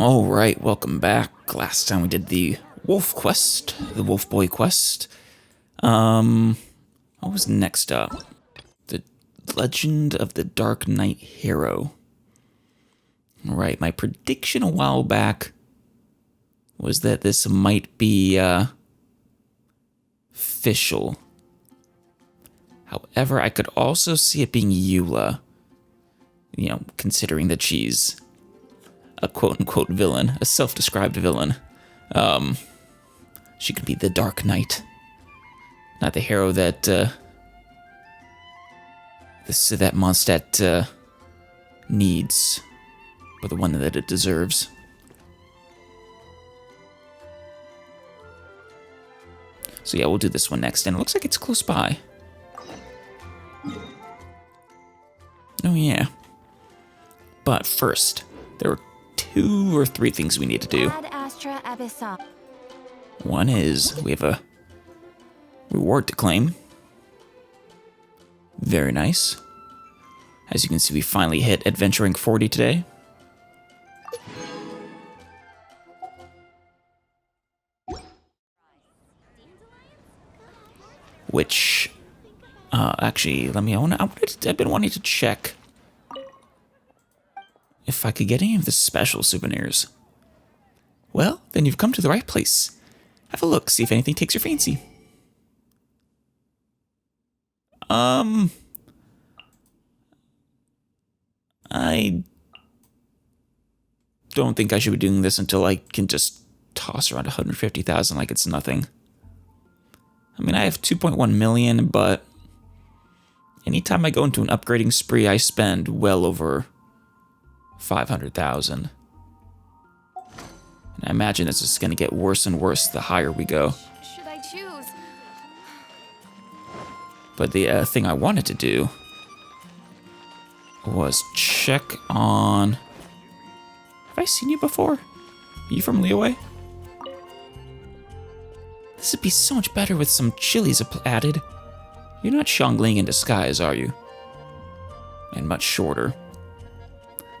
Alright, welcome back. Last time we did the wolf quest, the wolf boy quest. What was next up? The Legend of the Darknight Hero. Right, my prediction a while back was that this might be, official. However, I could also see it being Eula. You know, considering that she's a quote-unquote villain, a self-described villain. She could be the Dark Knight. Not the hero that, that Mondstadt, needs, but the one that it deserves. So yeah, we'll do this one next, and it looks like it's close by. Oh yeah. But first, there are 2 or 3 things we need to do. One is, we have a reward to claim. Very nice. As you can see, we finally hit Adventure Rank 40 today. Which, actually, I've been wanting to check if I could get any of the special souvenirs. Well, then you've come to the right place. Have a look, see if anything takes your fancy. I don't think I should be doing this until I can just toss around 150,000 like it's nothing. I mean, I have 2.1 million, but anytime I go into an upgrading spree, I spend well over 500,000. And I imagine this is going to get worse and worse the higher we go. Should I choose? But the thing I wanted to do was check on... Have I seen you before? Are you from Liyue? This would be so much better with some chilies added. You're not Xiangling in disguise, are you? And much shorter.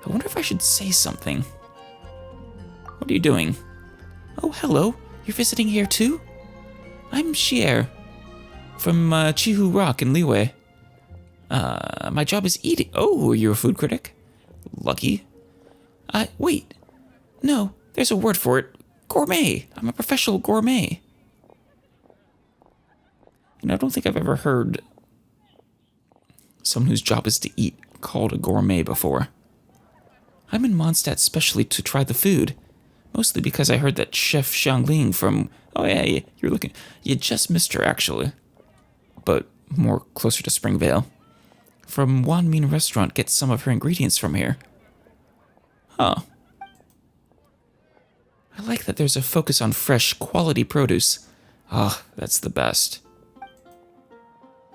I wonder if I should say something. What are you doing? Oh, hello. You're visiting here too? I'm Xier, from Chihu Rock in Liyue. My job is eating. Oh, you're a food critic? Lucky. Wait. No, there's a word for it. Gourmet. I'm a professional gourmet. You know, I don't think I've ever heard someone whose job is to eat called a gourmet before. I'm in Mondstadt specially to try the food. Mostly because I heard that Chef Xiangling from... Oh yeah, you're looking... You just missed her, actually. But more closer to Springvale. From Wanmin Restaurant gets some of her ingredients from here. Huh. I like that there's a focus on fresh, quality produce. Ah, that's the best.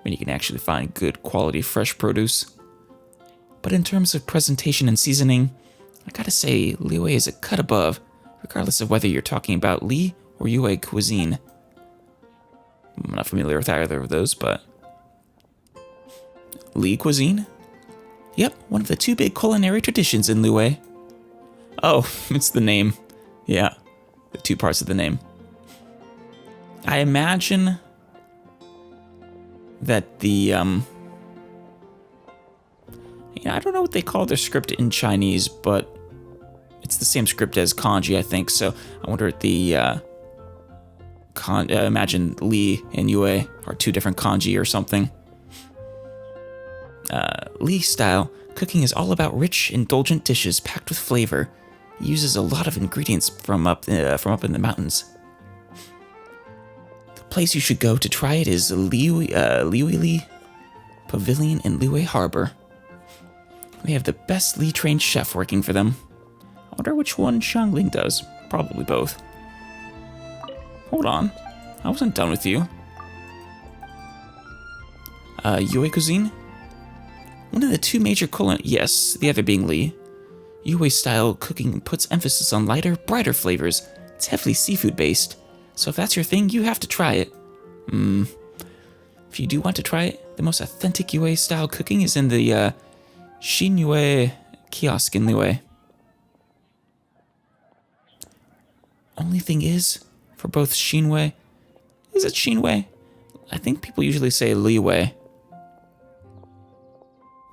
When you can actually find good quality fresh produce. But in terms of presentation and seasoning, I gotta say, Liyue is a cut above, regardless of whether you're talking about Li or Yue cuisine. I'm not familiar with either of those, but... Li cuisine? Yep, one of the 2 big culinary traditions in Liyue. Oh, it's the name. Yeah, the 2 parts of the name. I imagine that the, I don't know what they call their script in Chinese, but it's the same script as kanji, I think. So I wonder if the imagine Li and Yue are 2 different kanji or something. Li style cooking is all about rich, indulgent dishes packed with flavor. It uses a lot of ingredients from up in the mountains. The place you should go to try it is Liuili Pavilion in Liyue Harbor. They have the best Li-trained chef working for them. I wonder which one Xiangling does. Probably both. Hold on. I wasn't done with you. Yue cuisine? One of the 2 major yes, the other being Li. Yue-style cooking puts emphasis on lighter, brighter flavors. It's heavily seafood-based. So if that's your thing, you have to try it. If you do want to try it, the most authentic Yue-style cooking is in the, Xinyue kiosk in Liyue. Only thing is, for both Shinwei... Is it Shinwei? I think people usually say Liwei.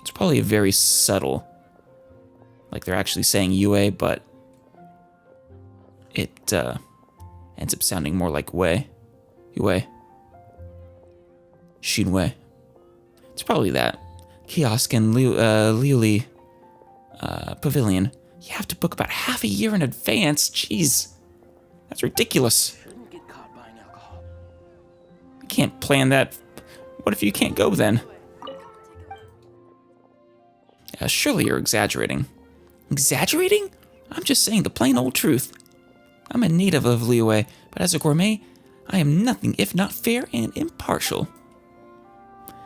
It's probably very subtle. Like they're actually saying Yue, but it ends up sounding more like Wei. Yue. Shinwei. It's probably that. Kiosk and Liuli Pavilion. You have to book about half a year in advance. Jeez. That's ridiculous. I can't plan that. What if you can't go then? Surely you're exaggerating. Exaggerating? I'm just saying the plain old truth. I'm a native of Liyue, but as a gourmet, I am nothing if not fair and impartial.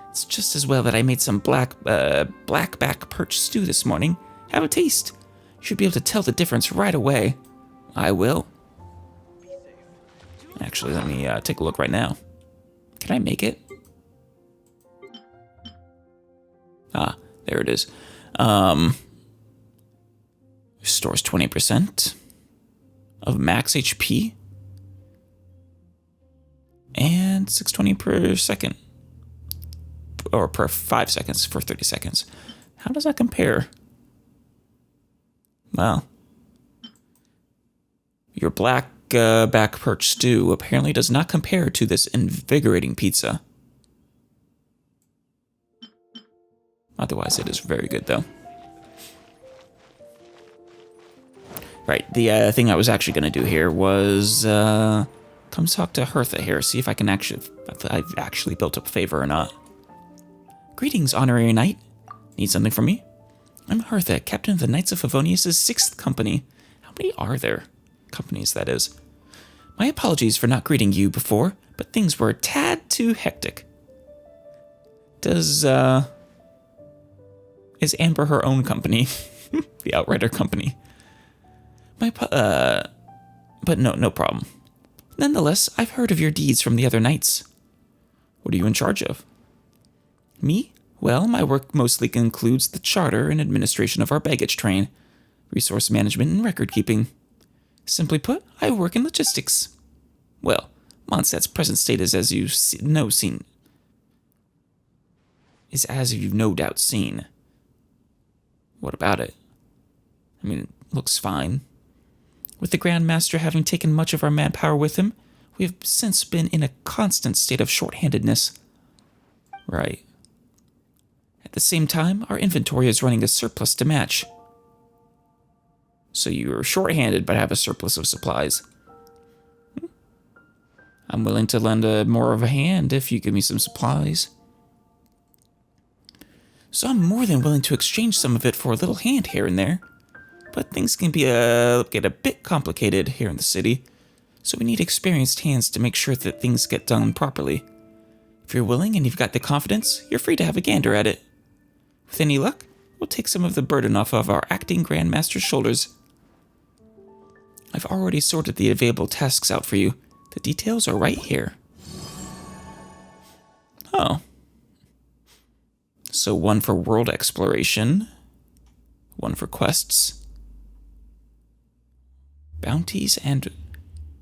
It's just as well that I made some blackback perch stew this morning. Have a taste. You should be able to tell the difference right away. I will. Actually, let me take a look right now. Can I make it? Ah, there it is. Restores 20% of max HP and 620 per second, or per 5 seconds for 30 seconds. How does that compare? Well, your black back perch stew apparently does not compare to this invigorating pizza. Otherwise, it is very good, though. Right, the thing I was actually going to do here was come talk to Hertha here, see if I can if I've actually built up favor or not. Greetings, honorary knight. Need something from me? I'm Hertha, captain of the Knights of Favonius' 6th company. How many are there? Companies, that is. My apologies for not greeting you before, but things were a tad too hectic. Is Amber her own company? The Outrider company. But no problem. Nonetheless, I've heard of your deeds from the other knights. What are you in charge of? Me? Well, my work mostly includes the charter and administration of our baggage train, resource management and record keeping. Simply put, I work in logistics. Well, Mondstadt's present state is as you've no doubt seen. What about it? I mean, it looks fine. With the Grand Master having taken much of our manpower with him, we have since been in a constant state of shorthandedness. Right. At the same time, our inventory is running a surplus to match. So you're shorthanded but have a surplus of supplies. I'm willing to lend more of a hand if you give me some supplies. So I'm more than willing to exchange some of it for a little hand here and there. But things can be get a bit complicated here in the city, so we need experienced hands to make sure that things get done properly. If you're willing and you've got the confidence, you're free to have a gander at it. With any luck, we'll take some of the burden off of our acting Grandmaster's shoulders. I've already sorted the available tasks out for you. The details are right here. Oh. So one for world exploration, one for quests, bounties, and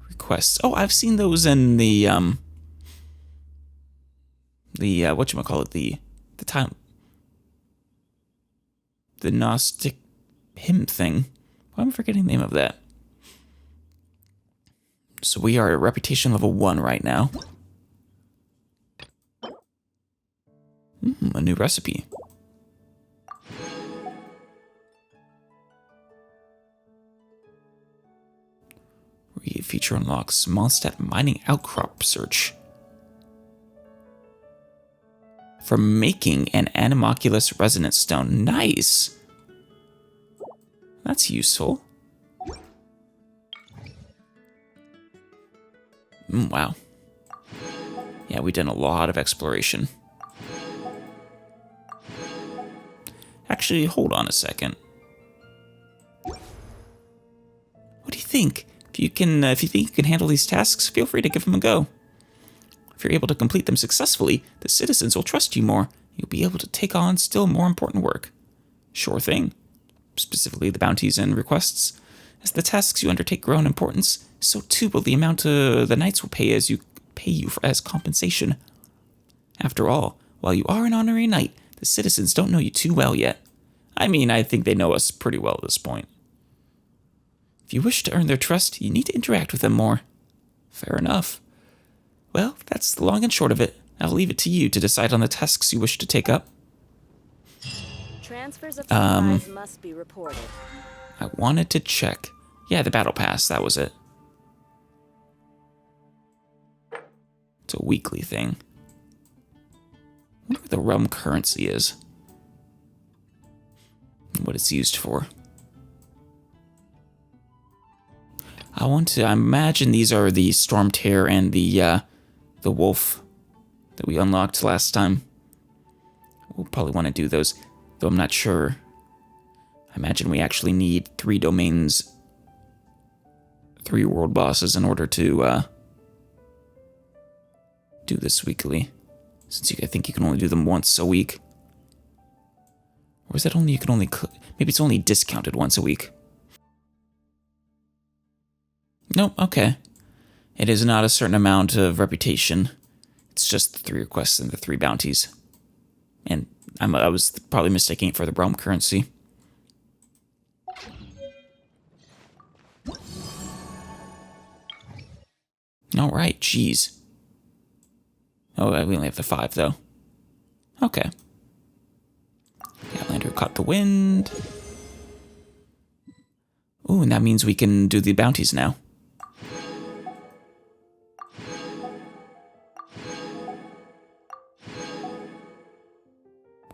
requests. Oh, I've seen those in the whatchamacallit, the Gnostic hymn thing. Why am I forgetting the name of that? So we are at reputation level 1 right now. A new recipe. Feature unlocks Mondstadt mining outcrop search. For making an Anemoculus resonance stone. Nice! That's useful. Wow. Yeah, we've done a lot of exploration. Actually, hold on a second. What do you think? If you think you can handle these tasks, feel free to give them a go. If you're able to complete them successfully, the citizens will trust you more. You'll be able to take on still more important work. Sure thing. Specifically the bounties and requests. As the tasks you undertake grow in importance, so too will the amount the knights will pay you as compensation. After all, while you are an honorary knight, the citizens don't know you too well yet. I mean, I think they know us pretty well at this point. If you wish to earn their trust, you need to interact with them more. Fair enough. Well, that's the long and short of it. I'll leave it to you to decide on the tasks you wish to take up. Transfers of supplies must be reported. I wanted to check. Yeah, the battle pass, that was it. It's a weekly thing. I wonder what the realm currency is. And what it's used for. I imagine these are the Storm Tear and the Wolf that we unlocked last time. We'll probably want to do those, though I'm not sure. I imagine we actually need 3 domains, 3 world bosses in order to do this weekly. Since I think you can only do them once a week. Or is that only, maybe it's only discounted once a week. Nope, okay. It is not a certain amount of reputation. It's just the 3 requests and the 3 bounties. And I was probably mistaking it for the realm currency. Alright, jeez. Oh, we only have the 5, though. Okay. The Outlander caught the wind. Ooh, and that means we can do the bounties now.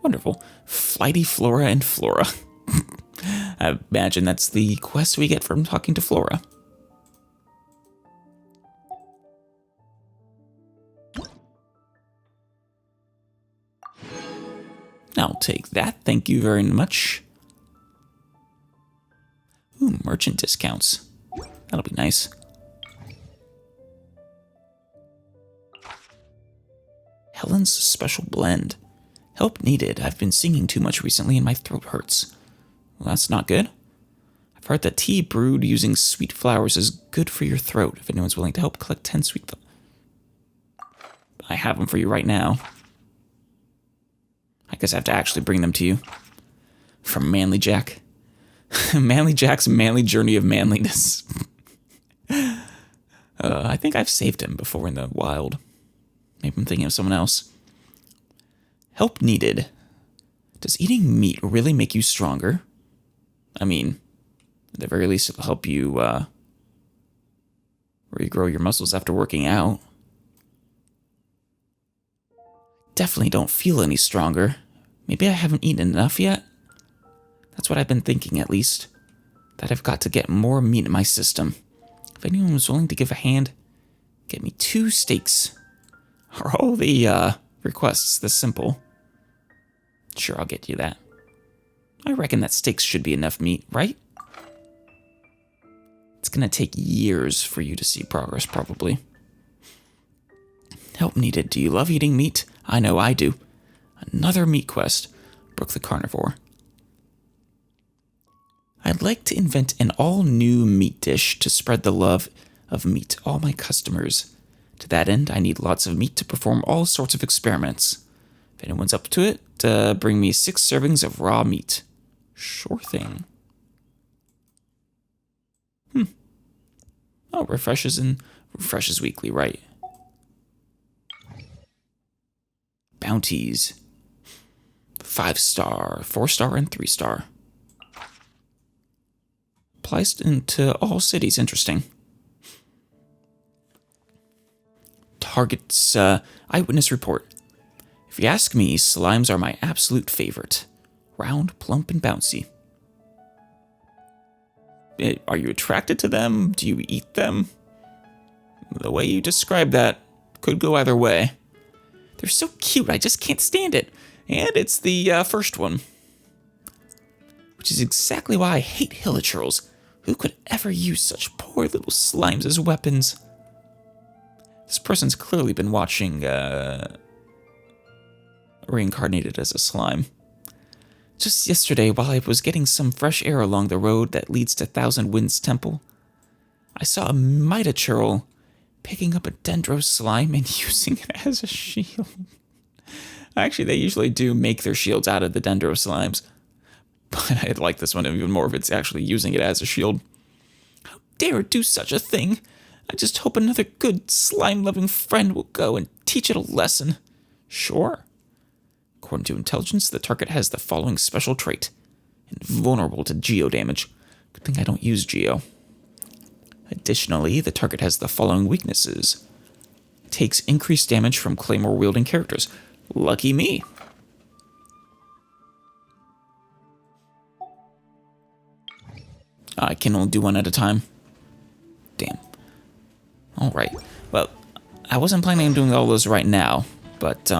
Wonderful. Flighty Flora and Flora. I imagine that's the quest we get from talking to Flora. I'll take that, thank you very much. Ooh, merchant discounts. That'll be nice. Helen's special blend. Help needed. I've been singing too much recently and my throat hurts. Well, that's not good. I've heard that tea brewed using sweet flowers is good for your throat. If anyone's willing to help, collect 10 sweet flowers. I have them for you right now. I guess I have to actually bring them to you. From Manly Jack. Manly Jack's manly journey of manliness. I think I've saved him before in the wild. Maybe I'm thinking of someone else. Help needed. Does eating meat really make you stronger? I mean, at the very least, it'll help you regrow your muscles after working out. Definitely don't feel any stronger. Maybe I haven't eaten enough yet? That's what I've been thinking, at least. That I've got to get more meat in my system. If anyone was willing to give a hand, get me 2 steaks. Are all the requests this simple? Sure, I'll get you that. I reckon that steaks should be enough meat, right? It's gonna take years for you to see progress, probably. Help needed. Do you love eating meat? I know I do. Another meat quest. Brooke the Carnivore. I'd like to invent an all-new meat dish to spread the love of meat to all my customers. To that end, I need lots of meat to perform all sorts of experiments. If anyone's up to it, bring me 6 servings of raw meat. Sure thing. Oh, refreshes weekly, right. Bounties. 5-star, 4-star, and 3-star. Applies into all cities, interesting. Target's eyewitness report. If you ask me, slimes are my absolute favorite. Round, plump, and bouncy. Are you attracted to them? Do you eat them? The way you describe that could go either way. They're so cute, I just can't stand it. And it's the first one. Which is exactly why I hate hilichurls. Who could ever use such poor little slimes as weapons? This person's clearly been watching Reincarnated as a Slime. Just yesterday, while I was getting some fresh air along the road that leads to Thousand Winds Temple, I saw a miHoYo picking up a dendro slime and using it as a shield. Actually, they usually do make their shields out of the dendro slimes, but I'd like this one even more if it's actually using it as a shield. How dare it do such a thing? I just hope another good slime-loving friend will go and teach it a lesson. Sure. According to intelligence, the target has the following special trait. Invulnerable to geo damage. Good thing I don't use geo. Additionally, the target has the following weaknesses. Takes increased damage from claymore-wielding characters. Lucky me. I can only do one at a time. Damn. Alright. Well, I wasn't planning on doing all those right now, but,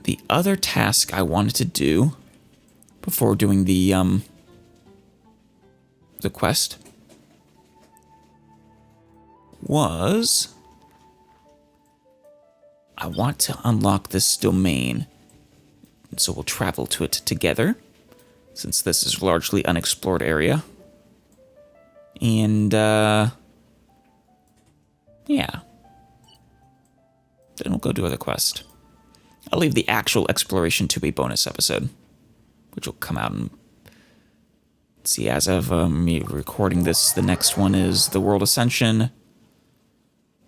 the other task I wanted to do before doing the quest was I want to unlock this domain, so we'll travel to it together, since this is largely unexplored area. And, yeah. Then we'll go do other quest. I'll leave the actual exploration to a bonus episode, which will come out and see, as of me recording this, the next one is the World Ascension.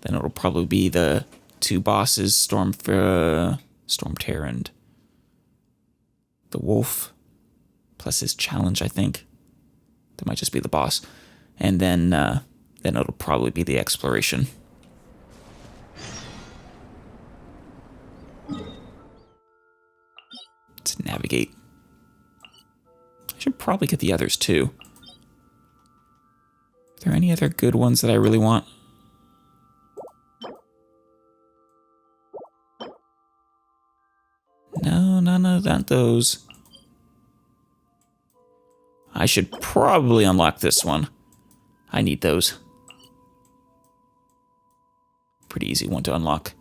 Then it'll probably be the two bosses, Stormtear and the Wolf, plus his challenge, I think. That might just be the boss. And then it'll probably be the exploration. To navigate. I should probably get the others too. Are there any other good ones that I really want? No, not those. I should probably unlock this one. I need those. Pretty easy one to unlock.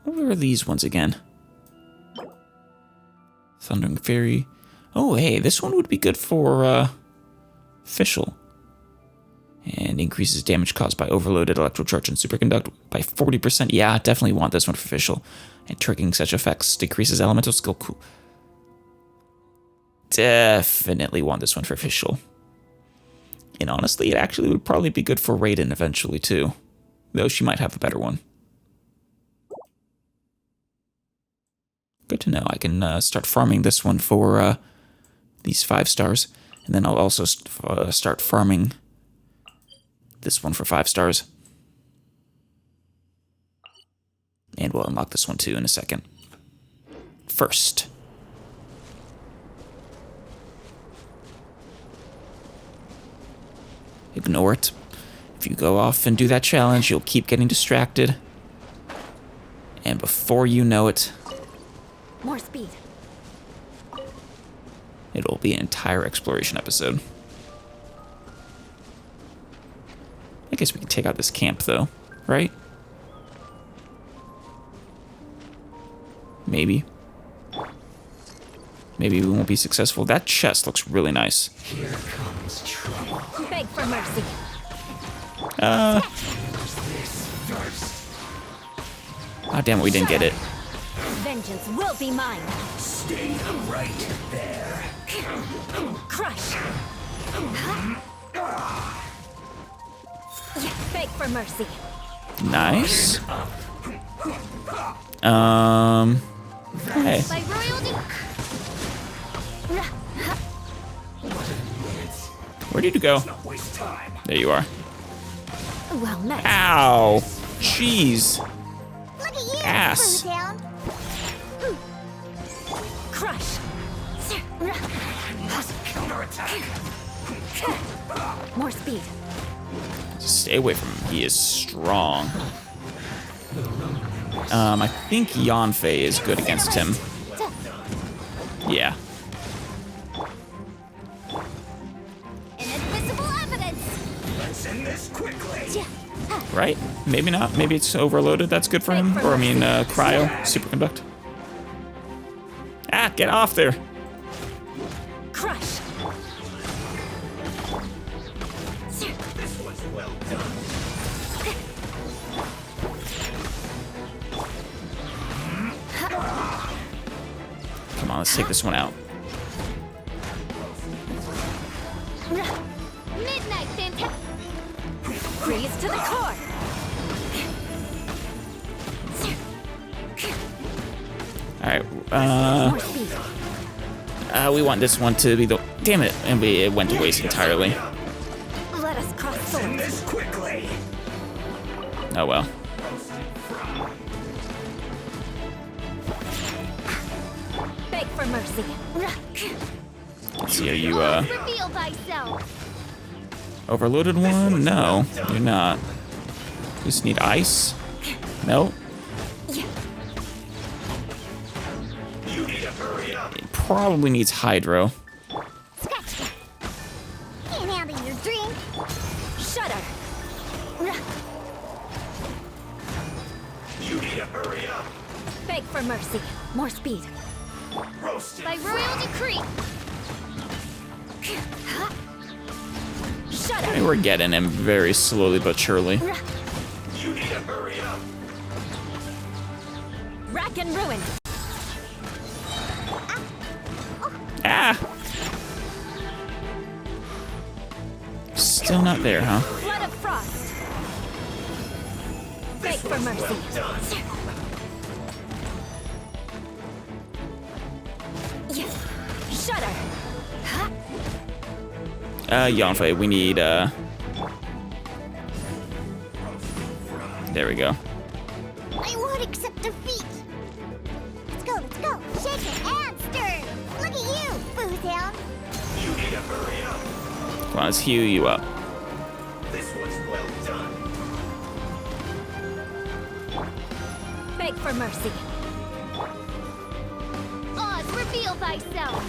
Where are these ones again? Thundering Fairy. Oh, hey, this one would be good for, Fischl. And increases damage caused by overloaded electrocharge and superconduct by 40%. Yeah, definitely want this one for Fischl. And triggering such effects decreases elemental skill. Cool. Definitely want this one for Fischl. And honestly, it actually would probably be good for Raiden eventually, too. Though she might have a better one. Good to know. I can start farming this one for these 5 stars. And then I'll also start farming this one for 5 stars. And we'll unlock this one too in a second. First. Ignore it. If you go off and do that challenge, you'll keep getting distracted. And before you know it, More speed. it'll be an entire exploration episode. I guess we can take out this camp, though, right? Maybe. Maybe we won't be successful. That chest looks really nice. Here comes trouble. Beg for mercy. Oh, damn it, we didn't get it. Vengeance will be mine. Stay right there. Crush. Beg for mercy. Nice. Hey. By royalty. Where did you go? Waste time. There you are. Well met. Ow. Jeez. Look at you, Ass. Town. Crush. Counterattack. More speed. Just stay away from him. He is strong. I think Yanfei is good against him. Yeah. Inadmissible evidence. Let's end this quickly. Right? Maybe not. Maybe it's overloaded. That's good for him. Or I mean, cryo, superconduct. Ah, get off there. Crush. This was well done. Come on, let's take this one out. Midnight fantastic. Freeze to the core. Alright, More speed. we want this one to be the... Damn it, and it went to waste entirely. Let us cross Send swords. this quickly. Oh well. Beg for mercy. Let's see, are you, Reveal thyself. overloaded one? No, you're not. Just need ice? No? You need to hurry up. It probably needs hydro. Scratch that. Can't handle your drink. Shudder. You need to hurry up. Beg for mercy. More speed. Roasted. By royal decree. Shudder. Hey, we're getting him very slowly but surely. You need to hurry up. Rack and ruin. Ah! Still not there, huh? Flood of frost. Beg for mercy. Shudder. Yonfei, we need, there we go. I won't accept defeat. Let's go, let's go. Shake it and stir. Look at you, Bootown. You need to hurry up. Come on, let's heal you up. This was well done. Beg for mercy. Oz, reveal thyself.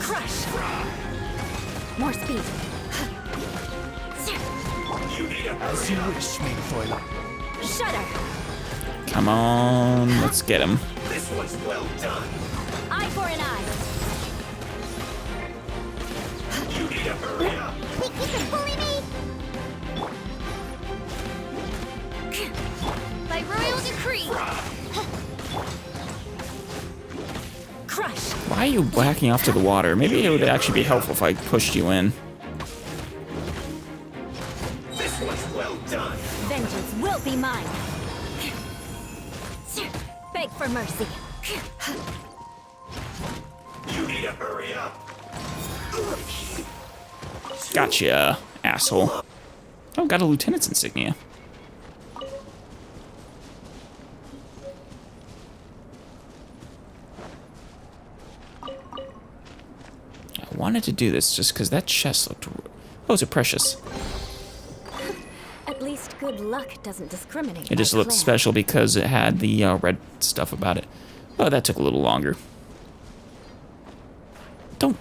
Crush. More speed. You need to As you wish, miHoYo. Shudder. Come on, let's get him. This was well done. Eye for an eye. You need to hurry up. Think you can bully me? By royal decree. Crush. Why are you backing off to the water? Maybe it would actually be helpful if I pushed you in. This was well done. Vengeance will be mine. Beg for mercy. You need to hurry up. Gotcha, asshole. Oh, got a lieutenant's insignia. I wanted to do this just because that chest looked... Oh, is it precious? At least good luck doesn't discriminate. It just by looked clan. special because it had the red stuff about it. Oh, that took a little longer. Don't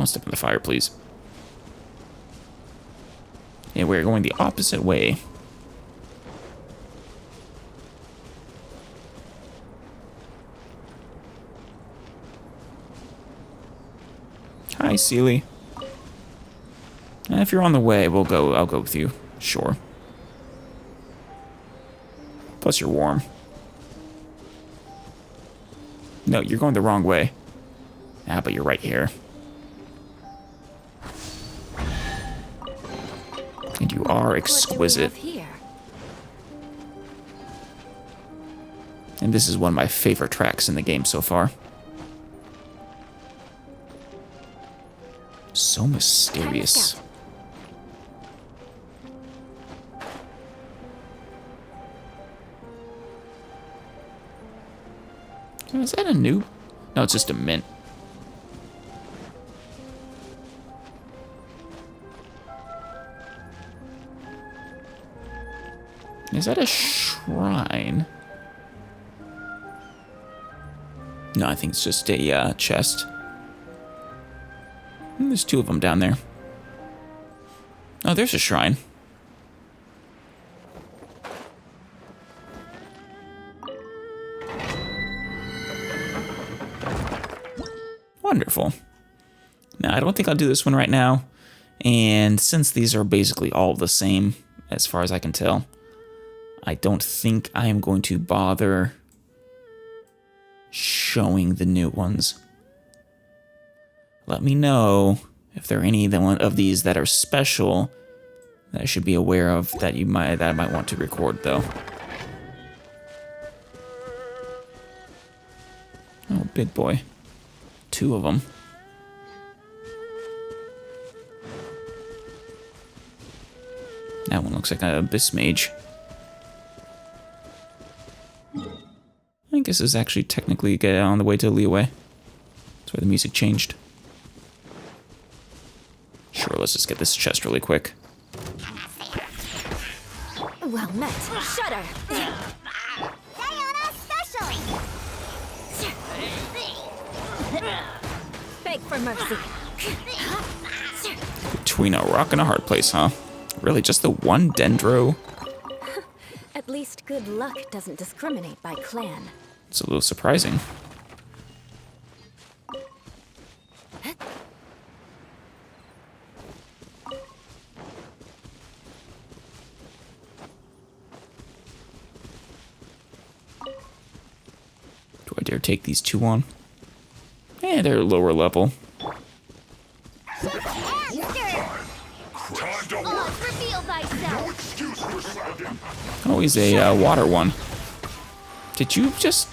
step in the fire, please. Yeah, we're going the opposite way. Hi, Seely. If you're on the way, I'll go with you. Sure. Plus, you're warm. No, you're going the wrong way. Ah, but you're right here. And you are exquisite. What do we have here? And this is one of my favorite tracks in the game so far. So mysterious. Is that a noob? No, it's just a mint. Is that a shrine? No, I think it's just a chest. And there's two of them down there. Oh, there's a shrine. Wonderful. Now, I don't think I'll do this one right now. And since these are basically all the same, as far as I can tell, I don't think I am going to bother showing the new ones. Let me know if there are any of these that are special that I should be aware of that I might want to record, though. Oh, big boy. 2 of them. That one looks like an Abyss Mage. I guess it's actually technically on the way to Liyue. That's why the music changed. Sure, let's just get this chest really quick. Well met. Shudder. Diana special. Beg for mercy. Between a rock and a hard place, huh? Really, just the one Dendro? At least good luck doesn't discriminate by clan. It's a little surprising. Do I dare take these 2 on? Eh, they're lower level. Reveal thyself. Oh, he's a water one. Did you just...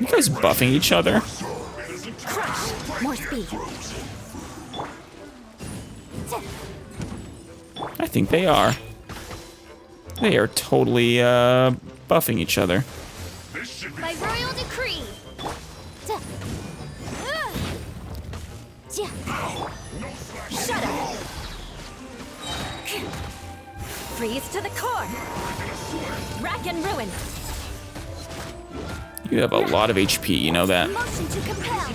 You guys buffing each other? Crush. More speed. I think they are. They are totally buffing each other. By royal decree. Shut up. Freeze to the core. Rack and ruin. You have a lot of HP, you know that. Motion to compel.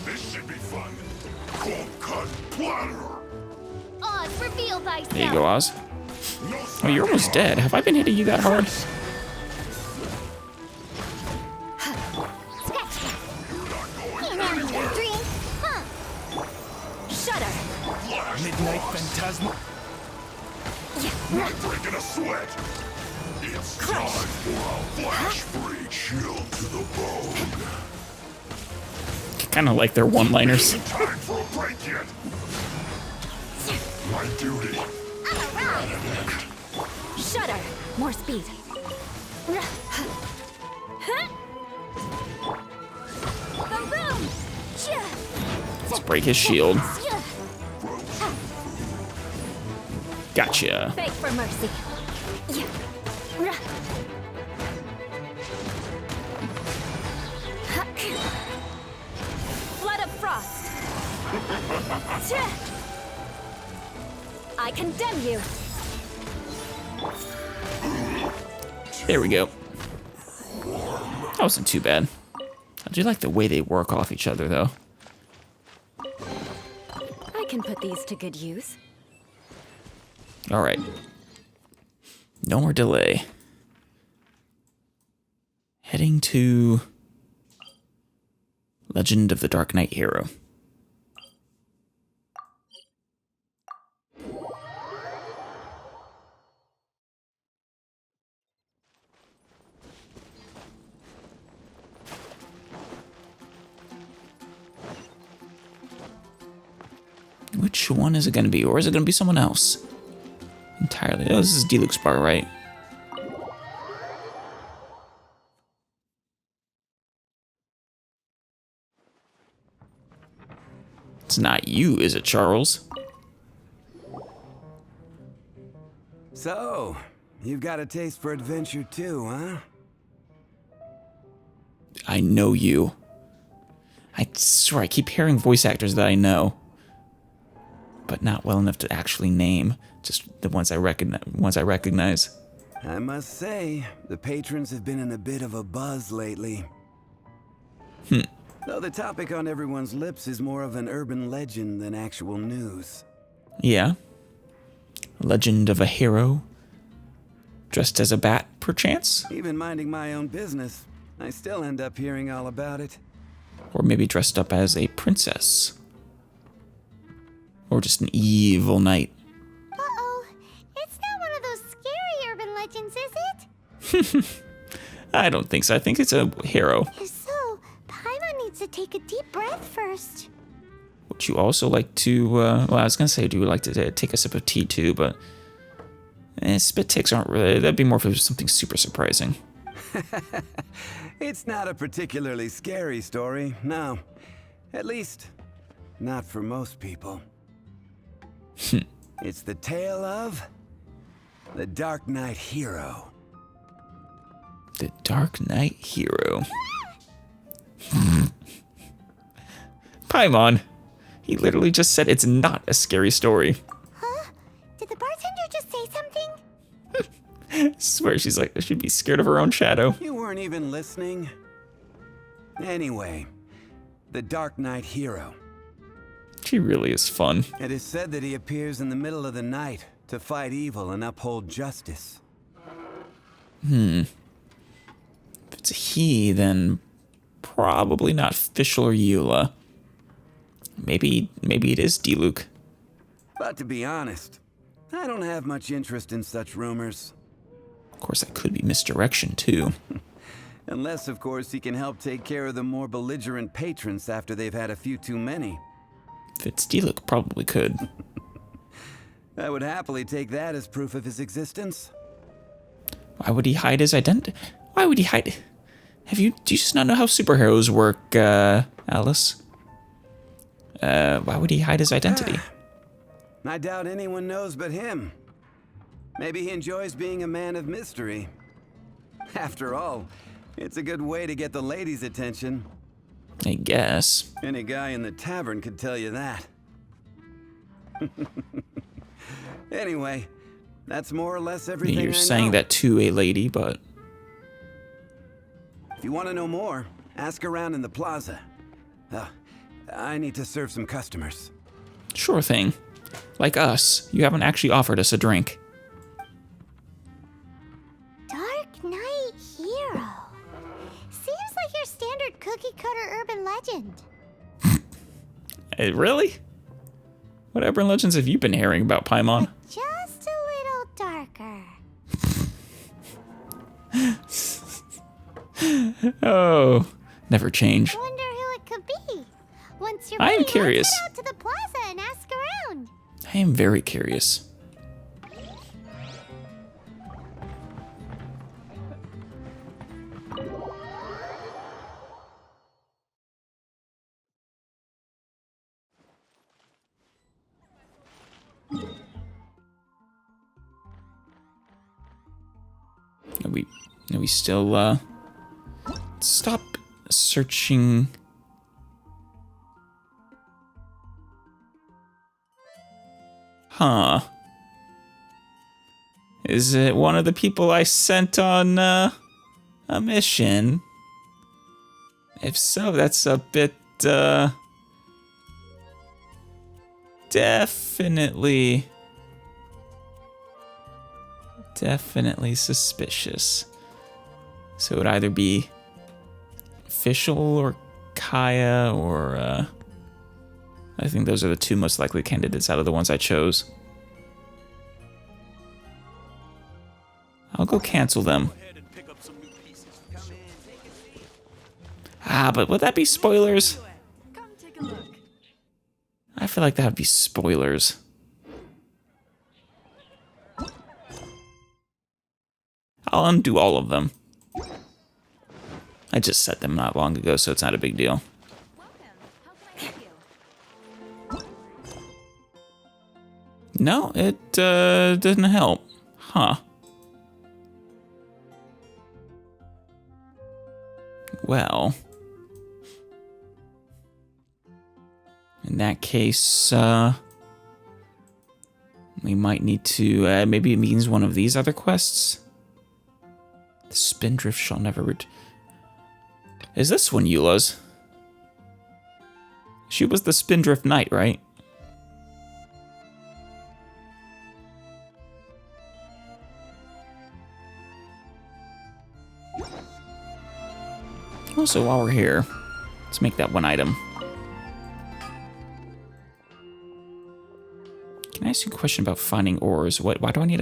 This should be fun. Cold cut platter. Oz, reveal thyself. There you go, Oz. Oh, you're almost dead. Have I been hitting you that hard? Midnight Phantasma. Not breaking a sweat. It's time for a flash break. Chill to the bone. Kind of like their one-liners. Time for a break yet. My duty. Shudder. More speed. Boom boom. Let's break his shield. Gotcha. Beg for mercy. Flood of frost. I condemn you. There we go. That wasn't too bad. I do like the way they work off each other, though. I can put these to good use. Alright. No more delay. Heading to Legend of the Darknight Hero. Which one is it going to be? Or is it going to be someone else? Entirely. Oh, this is Deluxe Bar, right? It's not you, is it, Charles? So, you've got a taste for adventure too, huh? I know you. I swear I keep hearing voice actors that I know, but not well enough to actually name. Just the ones I recognize. I must say, the patrons have been in a bit of a buzz lately. Though the topic on everyone's lips is more of an urban legend than actual news. Yeah. Legend of a hero? Dressed as a bat, perchance? Even minding my own business, I still end up hearing all about it. Or maybe dressed up as a princess? Or just an evil knight? Uh-oh. It's not one of those scary urban legends, is it? I don't think so. I think it's a hero. If so, Paimon needs to take a deep breath first. Would you also like to, well, I was going to say, do you like to take a sip of tea too, but spit takes aren't really, that'd be more for something super surprising. It's not a particularly scary story, no. At least, not for most people. It's the tale of the Darknight hero. The Darknight hero. Paimon. He literally just said it's not a scary story. Huh? Did the bartender just say something? I swear she's like, she'd be scared of her own shadow. You weren't even listening. Anyway, the Darknight hero. She really is fun. It is said that he appears in the middle of the night to fight evil and uphold justice. If it's a he, then probably not Fischl or Eula. Maybe it is D-Luke. But to be honest, I don't have much interest in such rumors. Of course, that could be misdirection, too. Unless, of course, he can help take care of the more belligerent patrons after they've had a few too many. If it's D-Luke, probably could. I would happily take that as proof of his existence. Why would he hide his identity? Why would he hide? Do you just not know how superheroes work, Alice? Why would he hide his identity? I doubt anyone knows but him. Maybe he enjoys being a man of mystery. After all, it's a good way to get the ladies' attention. I guess. Any guy in the tavern could tell you that. Anyway, that's more or less everything I know. You're saying that to a lady, but... If you want to know more, ask around in the plaza. I need to serve some customers. Sure thing. Like us, you haven't actually offered us a drink. Darknight hero. Seems like your standard cookie-cutter urban legend. Really? What urban legends have you been hearing about, Paimon? Just a little darker. Oh, never change. Wonder who it could be. Once you're I am ready, curious. let's head out to the plaza and ask around. I am very curious. We still, stop searching. Huh. Is it one of the people I sent on, a mission? If so, that's a bit, definitely suspicious. So it would either be Fischl or Kaya or, I think those are the two most likely candidates out of the ones I chose. I'll go cancel them. But would that be spoilers? I feel like that would be spoilers. I'll undo all of them. I just set them not long ago, so it's not a big deal. No, it didn't help. Huh. Well. In that case, we might need to, maybe it means one of these other quests? The Spindrift shall never return. Is this one Eula's? She was the Spindrift Knight, right? Also, while we're here, let's make that one item. Can I ask you a question about finding ores? Why do I need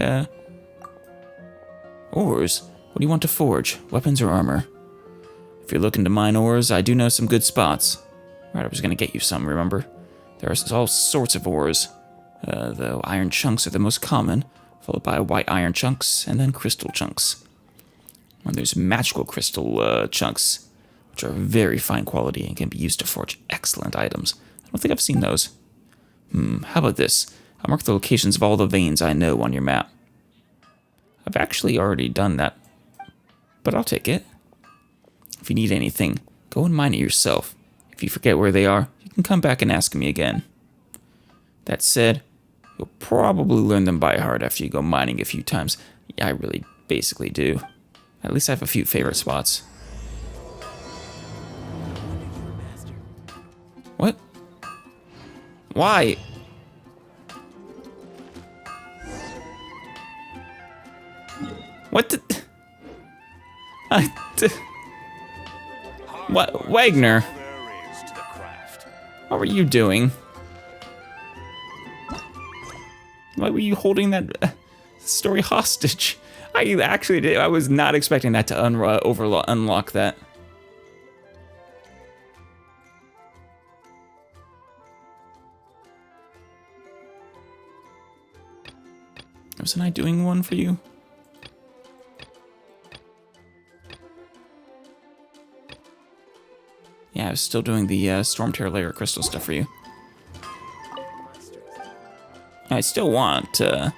ores? What do you want to forge? Weapons or armor? If you're looking to mine ores, I do know some good spots. Right, I was gonna get you some, remember? There's all sorts of ores. Though iron chunks are the most common, followed by white iron chunks, and then crystal chunks. And there's magical crystal chunks, which are very fine quality and can be used to forge excellent items. I don't think I've seen those. How about this? I'll mark the locations of all the veins I know on your map. I've actually already done that, but I'll take it. If you need anything, go and mine it yourself. If you forget where they are, you can come back and ask me again. That said, you'll probably learn them by heart after you go mining a few times. Yeah, I really basically do. At least I have a few favorite spots. What? Why? What the... What? Wagner? What were you doing? Why were you holding that story hostage? I actually did. I was not expecting that to unlock that. Wasn't I doing one for you? Yeah, I was still doing the Storm Terror Layer crystal stuff for you. I still want to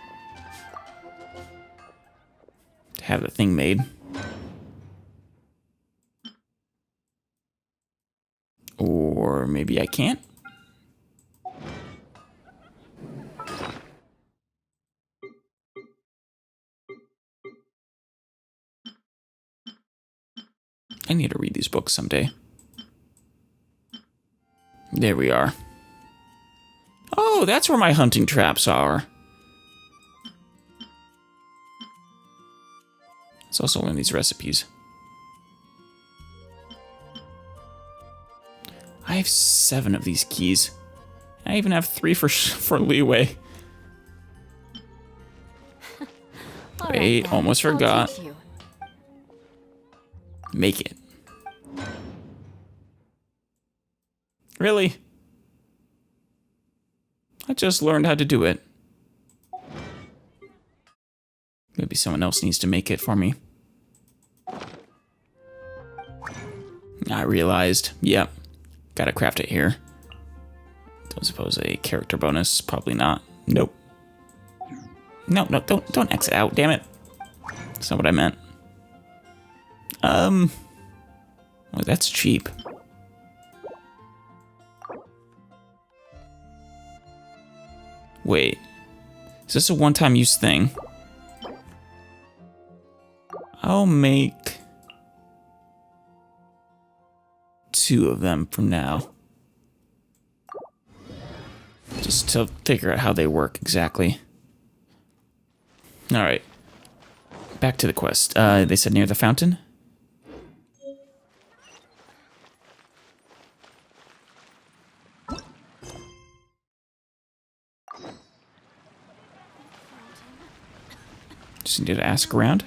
have the thing made. Or maybe I can't. I need to read these books someday. There we are. Oh, that's where my hunting traps are. Let's also learn these recipes. I have 7 of these keys. I even have 3 for leeway. Wait, right, almost forgot. Make it. Really? I just learned how to do it. Maybe someone else needs to make it for me. I realized. Yep. Gotta craft it here. Don't suppose a character bonus? Probably not. Nope. No, don't exit out, damn it. That's not what I meant. Well, that's cheap. Wait, is this a one-time use thing? I'll make 2 of them from now. Just to figure out how they work exactly. Alright. Back to the quest. They said near the fountain? Just need to ask around.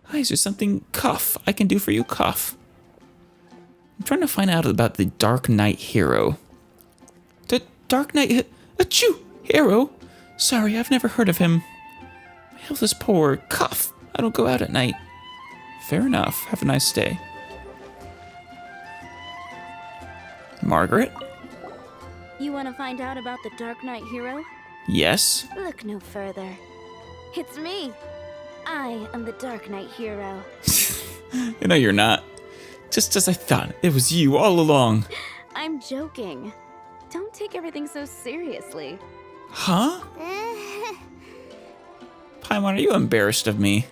Hi, is there something, Cuff, I can do for you, Cuff? I'm trying to find out about the Darknight hero. The Darknight achoo, hero? Sorry, I've never heard of him. My health is poor. Cuff, I don't go out at night. Fair enough. Have a nice day. Margaret? You want to find out about the Darknight hero? Yes? Look no further. It's me. I am the Darknight hero. No, you're not. Just as I thought, it was you all along. I'm joking. Don't take everything so seriously. Huh? Paimon, are you embarrassed of me?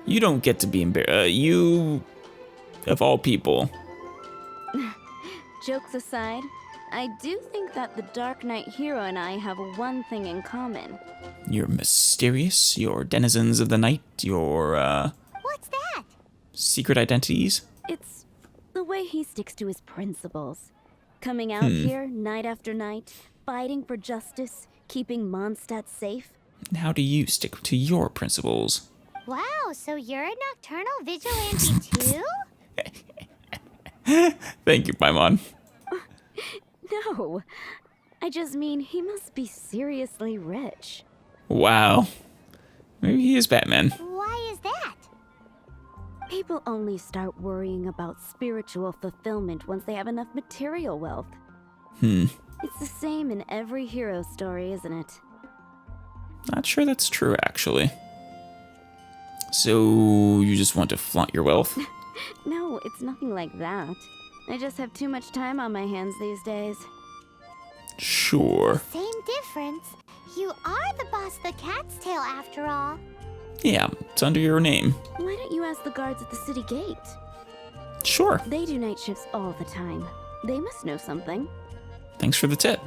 You don't get to be embarrassed. You, of all people. Jokes aside, I do think that the Darknight hero and I have one thing in common. You're mysterious, you're denizens of the night, you're, What's that? Secret identities? It's the way he sticks to his principles. Coming out here night after night, fighting for justice, keeping Mondstadt safe. And how do you stick to your principles? Wow, so you're a nocturnal vigilante too? Thank you, Paimon. No, I just mean he must be seriously rich. Wow. Maybe he is Batman. Why is that? People only start worrying about spiritual fulfillment once they have enough material wealth. It's the same in every hero story, isn't it? Not sure that's true, actually. So, you just want to flaunt your wealth? No, it's nothing like that. I just have too much time on my hands these days. Sure. Same difference. You are the boss of the Cat's Tail after all. Yeah, it's under your name. Why don't you ask the guards at the city gate? Sure. They do night shifts all the time. They must know something. Thanks for the tip.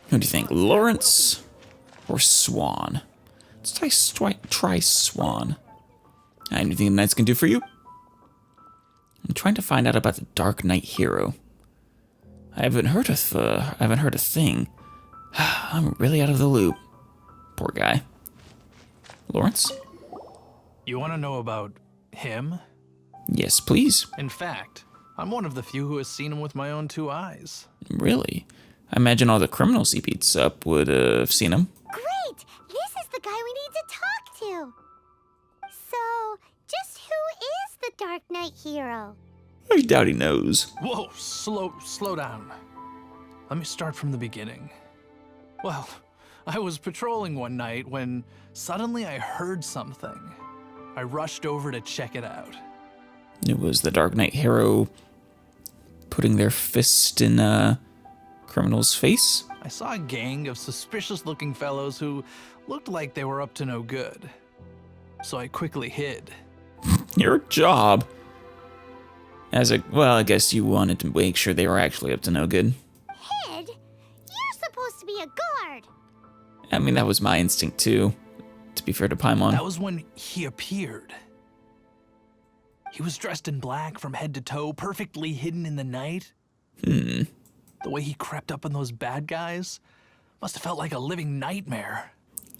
Who do you think, Lawrence or Swan? Let's try Swan. Anything the Knights can do for you? I'm trying to find out about the Darknight hero. I haven't heard a thing. I'm really out of the loop. Poor guy. Lawrence? You want to know about him? Yes, please. In fact, I'm one of the few who has seen him with my own 2 eyes. Really? I imagine all the criminals he beats up would have seen him. Great! This is the guy we need to talk to. So, just who is the Dark Knight hero? I doubt he knows. Whoa, slow down. Let me start from the beginning. Well, I was patrolling one night when suddenly I heard something. I rushed over to check it out. It was the Dark Knight hero putting their fist in a criminal's face? I saw a gang of suspicious-looking fellows who looked like they were up to no good. So I quickly hid. Your job. I guess you wanted to make sure they were actually up to no good. Hid? You're supposed to be a guard. I mean, that was my instinct too, to be fair to Paimon. That was when he appeared. He was dressed in black from head to toe, perfectly hidden in the night. The way he crept up on those bad guys must have felt like a living nightmare.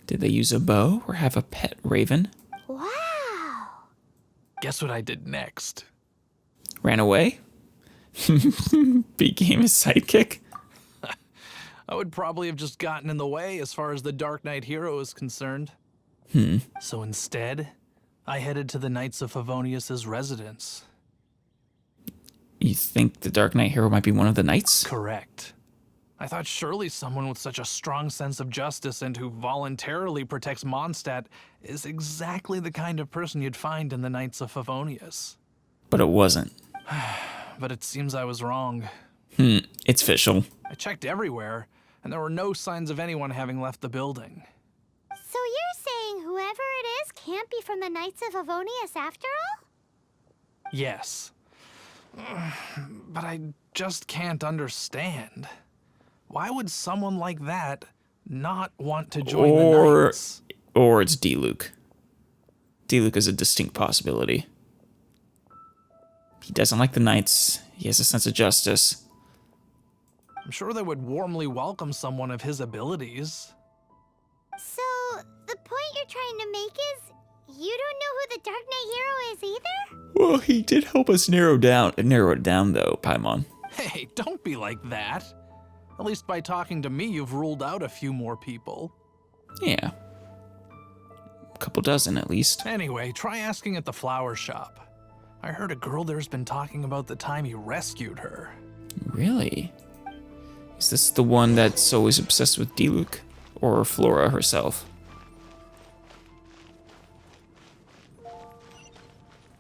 Did they use a bow or have a pet raven? Wow. Guess what I did next? Ran away? Became his sidekick? I would probably have just gotten in the way as far as the Dark Knight hero is concerned. So instead, I headed to the Knights of Favonius' residence. You think the Dark Knight hero might be one of the knights? Correct. I thought surely someone with such a strong sense of justice and who voluntarily protects Mondstadt is exactly the kind of person you'd find in the Knights of Favonius. But it wasn't. But it seems I was wrong. It's official. I checked everywhere, and there were no signs of anyone having left the building. So you're saying whoever it is can't be from the Knights of Favonius after all? Yes. But I just can't understand. Why would someone like that not want to join the Knights? Or it's D-Luke. D-Luke is a distinct possibility. He doesn't like the Knights. He has a sense of justice. I'm sure they would warmly welcome someone of his abilities. So, the point you're trying to make is you don't know who the Dark Knight hero is either? Well, he did help us narrow it down though, Paimon. Hey, don't be like that. At least by talking to me, you've ruled out a few more people. Yeah. A couple dozen at least. Anyway, try asking at the flower shop. I heard a girl there's been talking about the time you rescued her. Really? Is this the one that's always obsessed with D-Luke? Or Flora herself?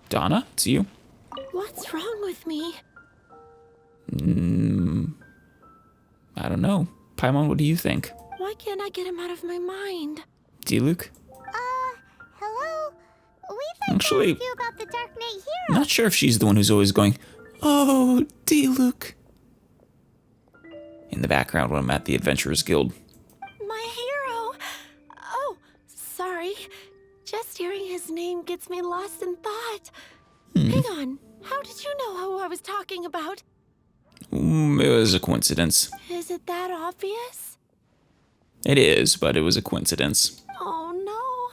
Donna, it's you? What's wrong with me? I don't know. Paimon, what do you think? Why can't I get him out of my mind? D-Luke? Hello? We'd like Actually, to ask you about the Dark Knight hero. not sure if she's the one who's always going, Oh, Diluc. In the background when I'm at the Adventurers Guild. My hero! Oh, sorry. Just hearing his name gets me lost in thought. Hang on. How did you know who I was talking about? It was a coincidence. Is it that obvious? It is, but it was a coincidence. Oh no.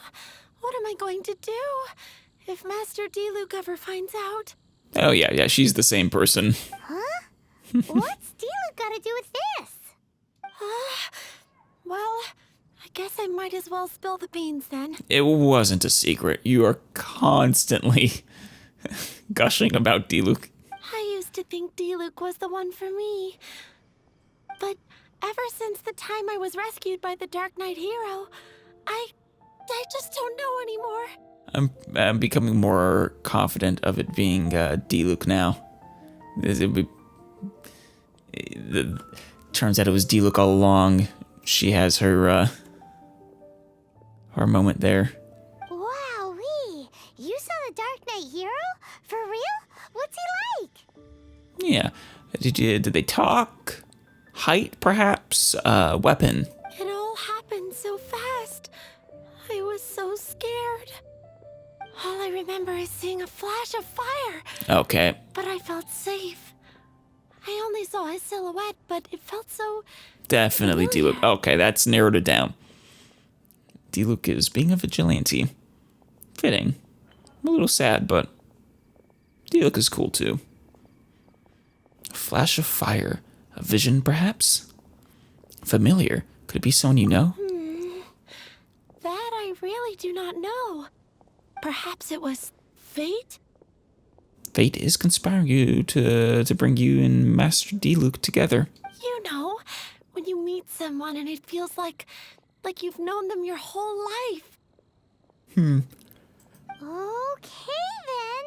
What am I going to do if Master Diluc ever finds out? Oh yeah, she's the same person. Huh? What's Diluc got to do with this? Well, I guess I might as well spill the beans then. It wasn't a secret. You are constantly gushing about Diluc. I used to think Diluc was the one for me. But ever since the time I was rescued by the Darknight hero, I just don't know anymore. I'm becoming more confident of it being Diluc now. Turns out it was Diluc all along. She has her moment there. Wowee! You saw the Darknight hero? For real? What's he like? Yeah. Did they talk? Height, perhaps? Weapon? It all happened so fast. I was so scared. All I remember is seeing a flash of fire. Okay. But I felt safe. I only saw his silhouette, but it felt so... Definitely Diluc. Okay, that's narrowed it down. Diluc is being a vigilante. Fitting. I'm a little sad, but Diluc is cool too. A flash of fire. A vision, perhaps? Familiar. Could it be someone you know? That I really do not know. Perhaps it was fate? Fate is conspiring you to bring you and Master Diluc together. You know, when you meet someone and it feels like you've known them your whole life. Okay then.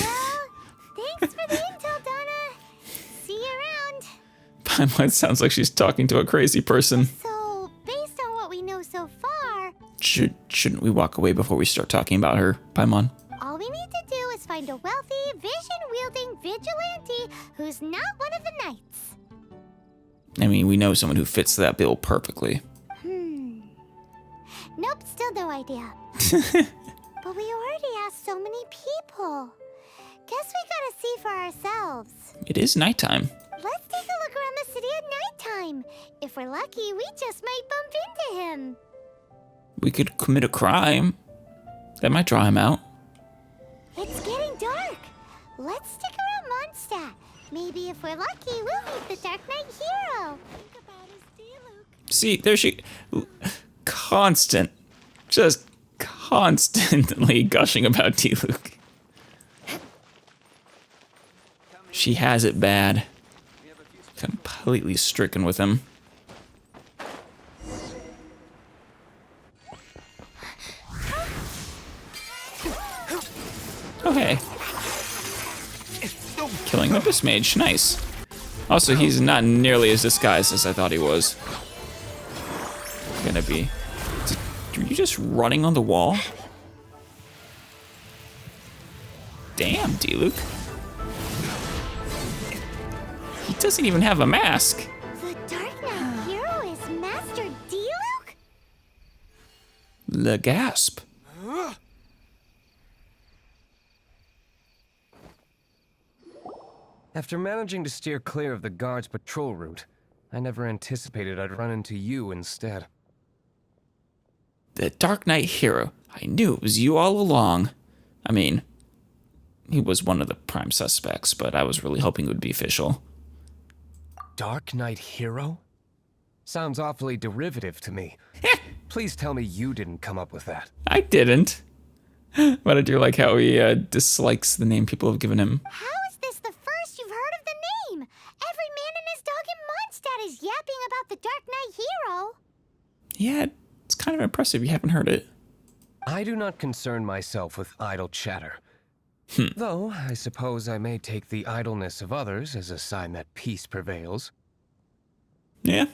Well, thanks for the intel, Donna. See you around. Paimon sounds like she's talking to a crazy person. So, based on what we know so far, Shouldn't we walk away before we start talking about her, Paimon? all we need to do is find a wealthy, vision-wielding vigilante who's not one of the knights. I mean, we know someone who fits that bill perfectly. Nope, still no idea. But we already asked so many people. Guess we gotta see for ourselves. It is nighttime. Let's take a look around the city at nighttime. If we're lucky, we just might bump into him. We could commit a crime. That might draw him out. It's getting dark. Let's stick around Mondstadt. Maybe if we're lucky, we'll meet the Darknight hero. Think about his Diluc. See, there she... Just constantly gushing about Diluc. She has it bad. Completely stricken with him. Okay. Killing the Abyss Mage, nice. Also, he's not nearly as disguised as I thought he was. Gonna be. Are you just running on the wall? Damn, Diluc. He doesn't even have a mask. The Darknight hero is Master Diluc? Le gasp. After managing to steer clear of the guard's patrol route, I never anticipated I'd run into you instead. The Darknight hero. I knew it was you all along. I mean, he was one of the prime suspects, but I was really hoping it would be official. Darknight hero? Sounds awfully derivative to me. Please tell me you didn't come up with that. I didn't. But I do like how he dislikes the name people have given him. How is this the first you've heard of the name? Every man and his dog in Mondstadt is yapping about the Darknight hero. Yeah, it's kind of impressive you haven't heard it. I do not concern myself with idle chatter. Though, I suppose I may take the idleness of others as a sign that peace prevails. Yeah.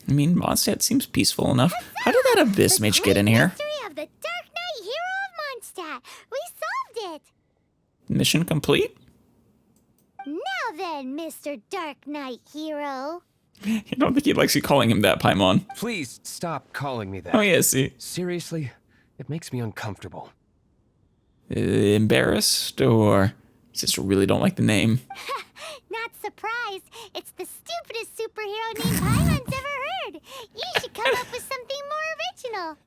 I mean, Mondstadt seems peaceful enough. How did that Abyss Mage get in here? Mystery of the Darknight hero of Mondstadt. We solved it. Mission complete? again, Mr. Darknight Hero. I don't think he likes you calling him that, Paimon. Please stop calling me that. Oh, yeah, see. Seriously, it makes me uncomfortable. Embarrassed, or just really don't like the name? Not surprised. It's the stupidest superhero name Paimon's ever heard. You should come up with something more original.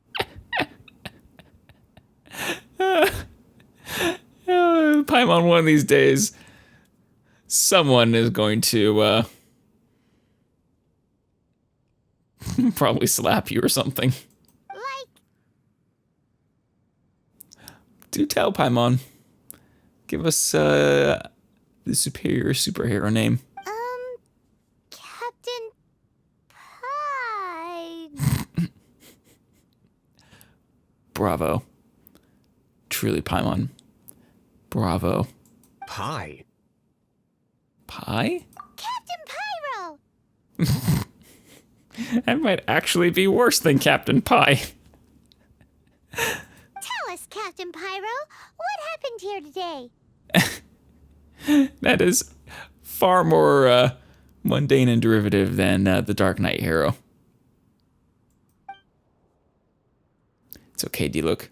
Paimon, one of these days, someone is going to probably slap you or something. Like, Do tell, Paimon. Give us the superior superhero name. Captain Pie. Bravo. Truly, Paimon. Bravo. Pie? Pie? Captain Pyro. That might actually be worse than Captain Pie. Tell us, Captain Pyro, what happened here today? That is far more mundane and derivative than the Darknight hero. It's okay, D-Look.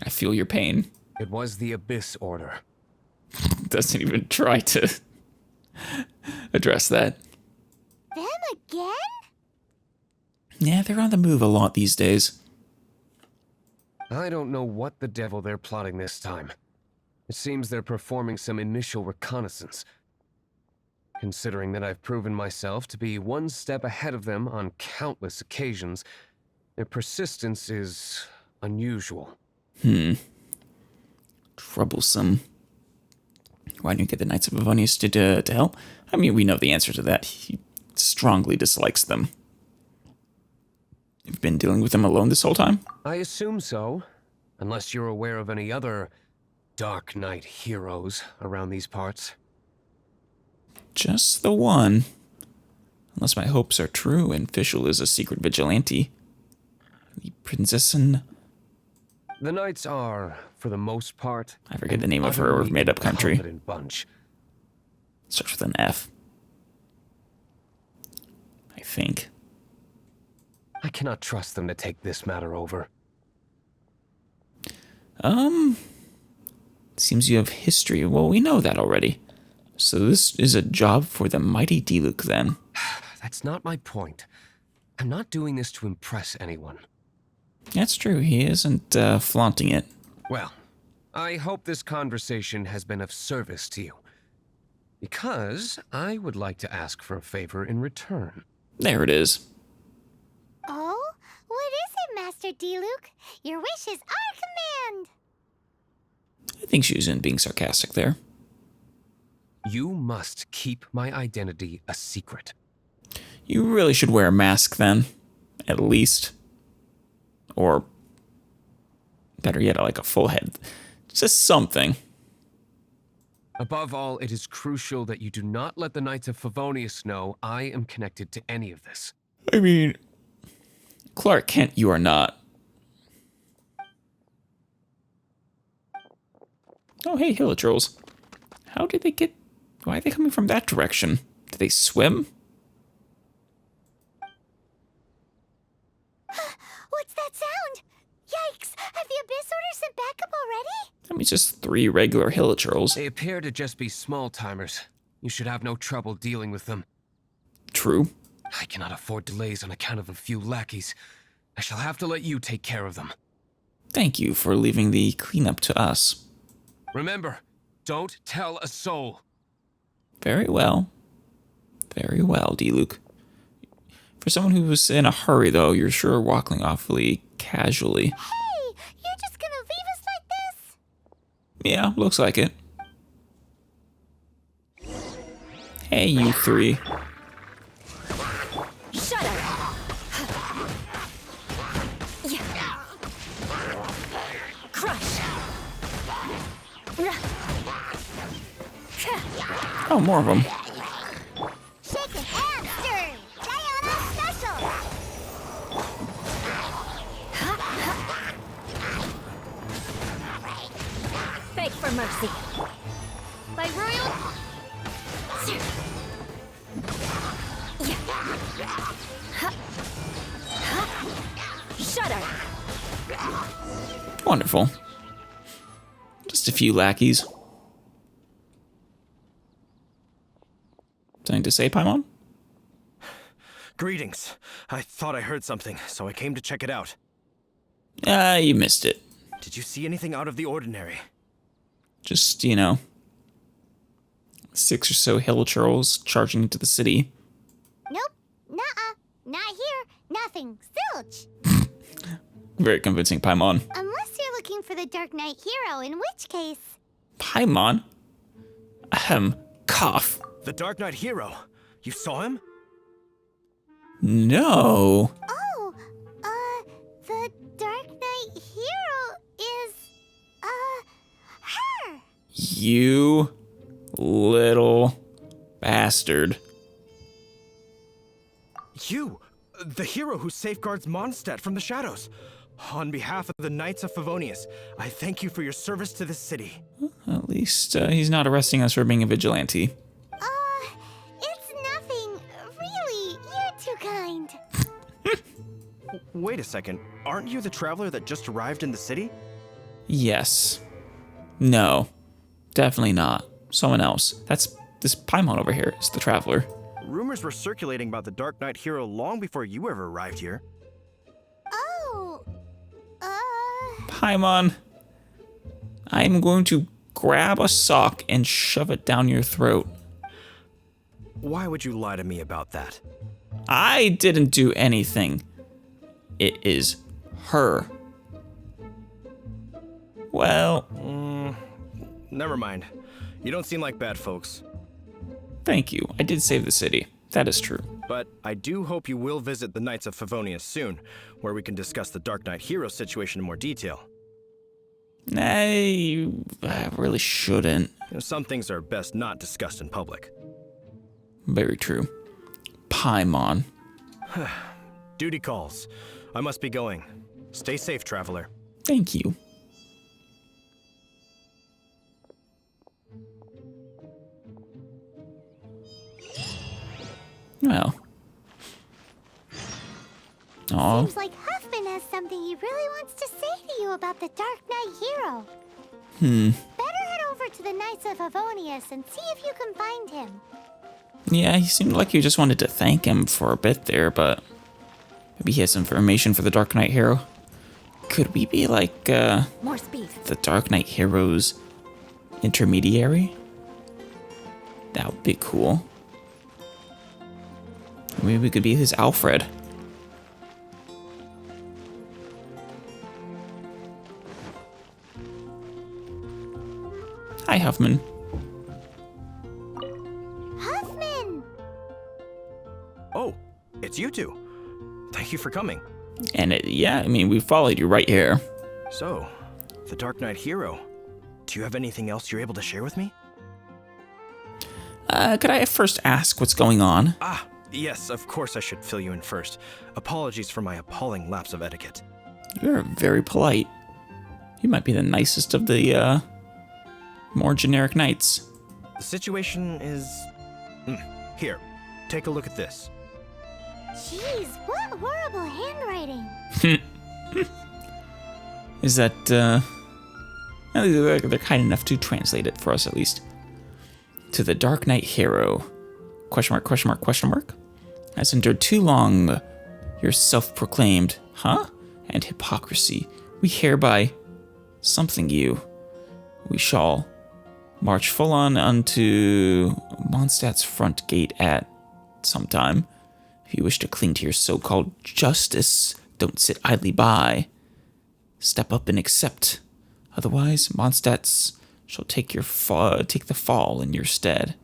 I feel your pain. It was the Abyss Order. Doesn't even try to address that. Them again? Yeah, they're on the move a lot these days. I don't know what the devil they're plotting this time. It seems they're performing some initial reconnaissance. Considering that I've proven myself to be one step ahead of them on countless occasions, their persistence is unusual. Troublesome. Why don't you get the Knights of Favonius to help? I mean, we know the answer to that. He strongly dislikes them. You've been dealing with them alone this whole time? I assume so, unless you're aware of any other Darknight heroes around these parts. Just the one. Unless my hopes are true and Fischl is a secret vigilante. The Prinzessin... The Knights are, for the most part, I forget the name of her made-up country. confident bunch. Starts with an F. I think. I cannot trust them to take this matter over. Seems you have history. Well, we know that already. So this is a job for the mighty D-Look then. That's not my point. I'm not doing this to impress anyone. That's true. He isn't flaunting it. Well, I hope this conversation has been of service to you. Because I would like to ask for a favor in return. There it is. Oh? What is it, Master D-Luke? Your wish is our command! I think she was being sarcastic there. You must keep my identity a secret. You really should wear a mask then. At least. Or, better yet, like a full head. Just something. Above all, it is crucial that you do not let the Knights of Favonius know I am connected to any of this. I mean, Clark Kent, you are not. Oh, hey, Hilichurls. How did they get... Why are they coming from that direction? Did they swim? What's that sound? Yikes! Have the Abyss Order sent backup already? I mean, just 3 regular Hilichurls. They appear to just be small-timers. You should have no trouble dealing with them. True. I cannot afford delays on account of a few lackeys. I shall have to let you take care of them. Thank you for leaving the cleanup to us. Remember, don't tell a soul. Very well. Very well, D-Luke. For someone who was in a hurry, though, you're sure walking awfully casually. Hey! You're just gonna leave us like this? Yeah, looks like it. Hey, you 3. Shut up! Crush! Oh, more of them. Shaken and stirred! Diana special! Beg for mercy. By royal... Shudder! Wonderful. Just a few lackeys. Something to say, Paimon? Greetings. I thought I heard something, so I came to check it out. You missed it. Did you see anything out of the ordinary? Just, 6 or so hill trolls charging into the city. Nope. Nuh-uh. Not here. Nothing. Zilch. Very convincing, Paimon. Unless you're looking for the Darknight hero, in which case... Paimon? Ahem. Cough. The Darknight hero. You saw him? No. Oh, the Darknight hero is, her. You little bastard. You! The hero who safeguards Mondstadt from the shadows. On behalf of the Knights of Favonius, I thank you for your service to this city. At least he's not arresting us for being a vigilante. It's nothing. Really, you're too kind. Wait a second. Aren't you the traveler that just arrived in the city? Yes. No. Definitely not. Someone else. That's this Paimon over here is the traveler. Rumors were circulating about the Darknight hero long before you ever arrived here. Oh, Paimon, I'm going to grab a sock and shove it down your throat. Why would you lie to me about that? I didn't do anything. It is her. Well, Never mind. You don't seem like bad folks. thank you. I did save the city. That is true. But I do hope you will visit the Knights of Favonius soon, where we can discuss the Darknight hero situation in more detail. I really shouldn't. Some things are best not discussed in public. Very true. Paimon. Duty calls. I must be going. Stay safe, traveler. Thank you. Well. Oh, seems like Huffman has something he really wants to say to you about the Darknight hero. Better head over to the Knights of Favonius and see if you can find him. yeah, he seemed like you just wanted to thank him for a bit there, but maybe he has information for the Dark Knight hero. Could we be like, More speed. the Dark Knight hero's intermediary? That would be cool. Maybe we could be his Alfred. Hi, Huffman. Huffman! Oh, it's you two. Thank you for coming. And yeah, I mean, we followed you right here. So, the Darknight hero. Do you have anything else you're able to share with me? Could I first ask what's going on? Ah, yes, of course I should fill you in first. Apologies for my appalling lapse of etiquette. You're very polite. You might be the nicest of the, more generic knights. The situation is... Here, take a look at this. Jeez, what horrible handwriting. Is that, they're kind enough to translate it for us at least. To the Dark Knight hero, question mark, question mark, question mark, has endured too long your self-proclaimed, and hypocrisy. We hereby something you. We shall march full on unto Mondstadt's front gate at some time. If you wish to cling to your so-called justice, don't sit idly by. Step up and accept. Otherwise, Mondstadt's shall take the fall in your stead.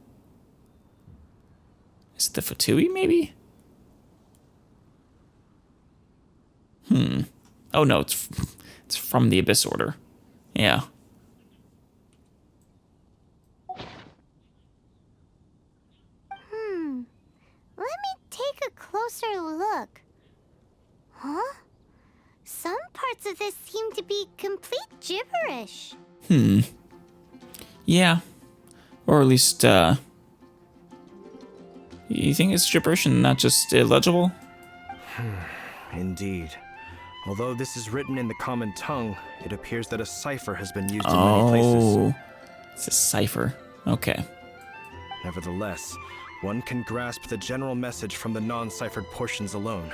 Is it the Fatui, maybe? Oh no, it's from the Abyss Order. Yeah. Let me take a closer look. Huh? Some parts of this seem to be complete gibberish. Yeah. Or at least, you think it's gibberish and not just illegible? Indeed. Although this is written in the common tongue, it appears that a cipher has been used in many places. Oh, it's a cipher. Okay. Nevertheless, one can grasp the general message from the non-ciphered portions alone.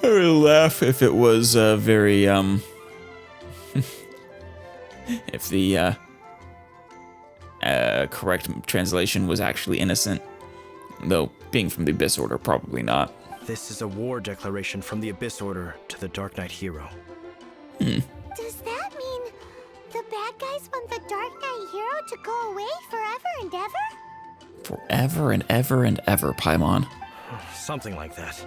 I would laugh if it was very, if the, correct translation was actually innocent. Though, being from the Abyss Order, probably not. This is a war declaration from the Abyss Order to the Darknight hero. Does that mean the bad guys want the Darknight hero to go away forever and ever? Forever and ever and ever, Paimon. Something like that.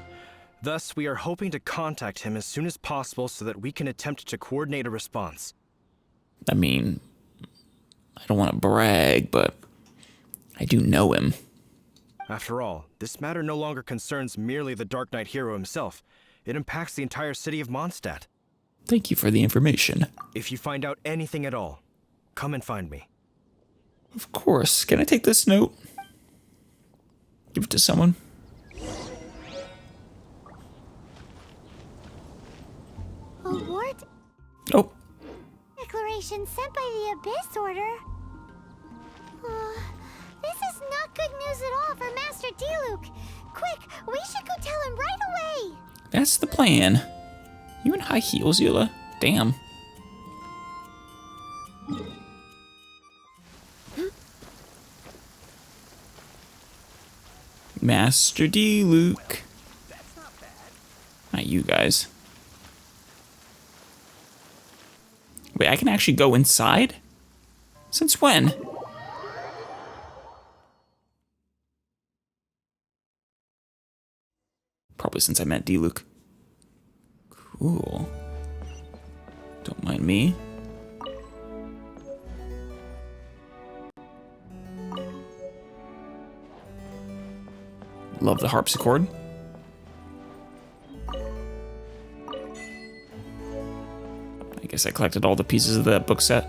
Thus, we are hoping to contact him as soon as possible so that we can attempt to coordinate a response. I mean, I don't want to brag, but I do know him. After all, this matter no longer concerns merely the Darknight hero himself. It impacts the entire city of Mondstadt. Thank you for the information. If you find out anything at all, come and find me. Of course. Can I take this note? Give it to someone? A war Oh. declaration sent by the Abyss Order? This is not good news at all for Master Diluc. Quick, we should go tell him right away. That's the plan. You in high heels, Eula? Damn. Master Diluc. Not you guys. Wait, I can actually go inside? Since when? Probably since I met Diluc. Cool. Don't mind me. Love the harpsichord. I guess I collected all the pieces of that book set.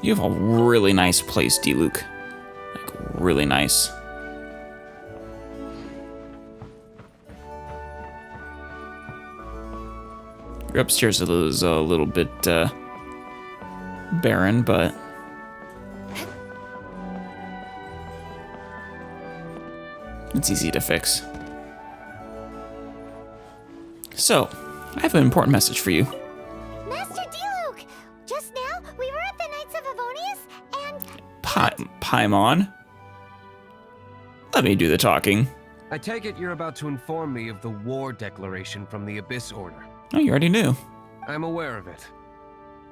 You have a really nice place, Diluc. Like, really nice. Your upstairs is a little bit barren, but it's easy to fix. So, I have an important message for you. Master Diluc! Just now, we were at the Knights of Avonius, and... Paimon? Let me do the talking. I take it you're about to inform me of the war declaration from the Abyss Order. Oh, you already knew. I'm aware of it.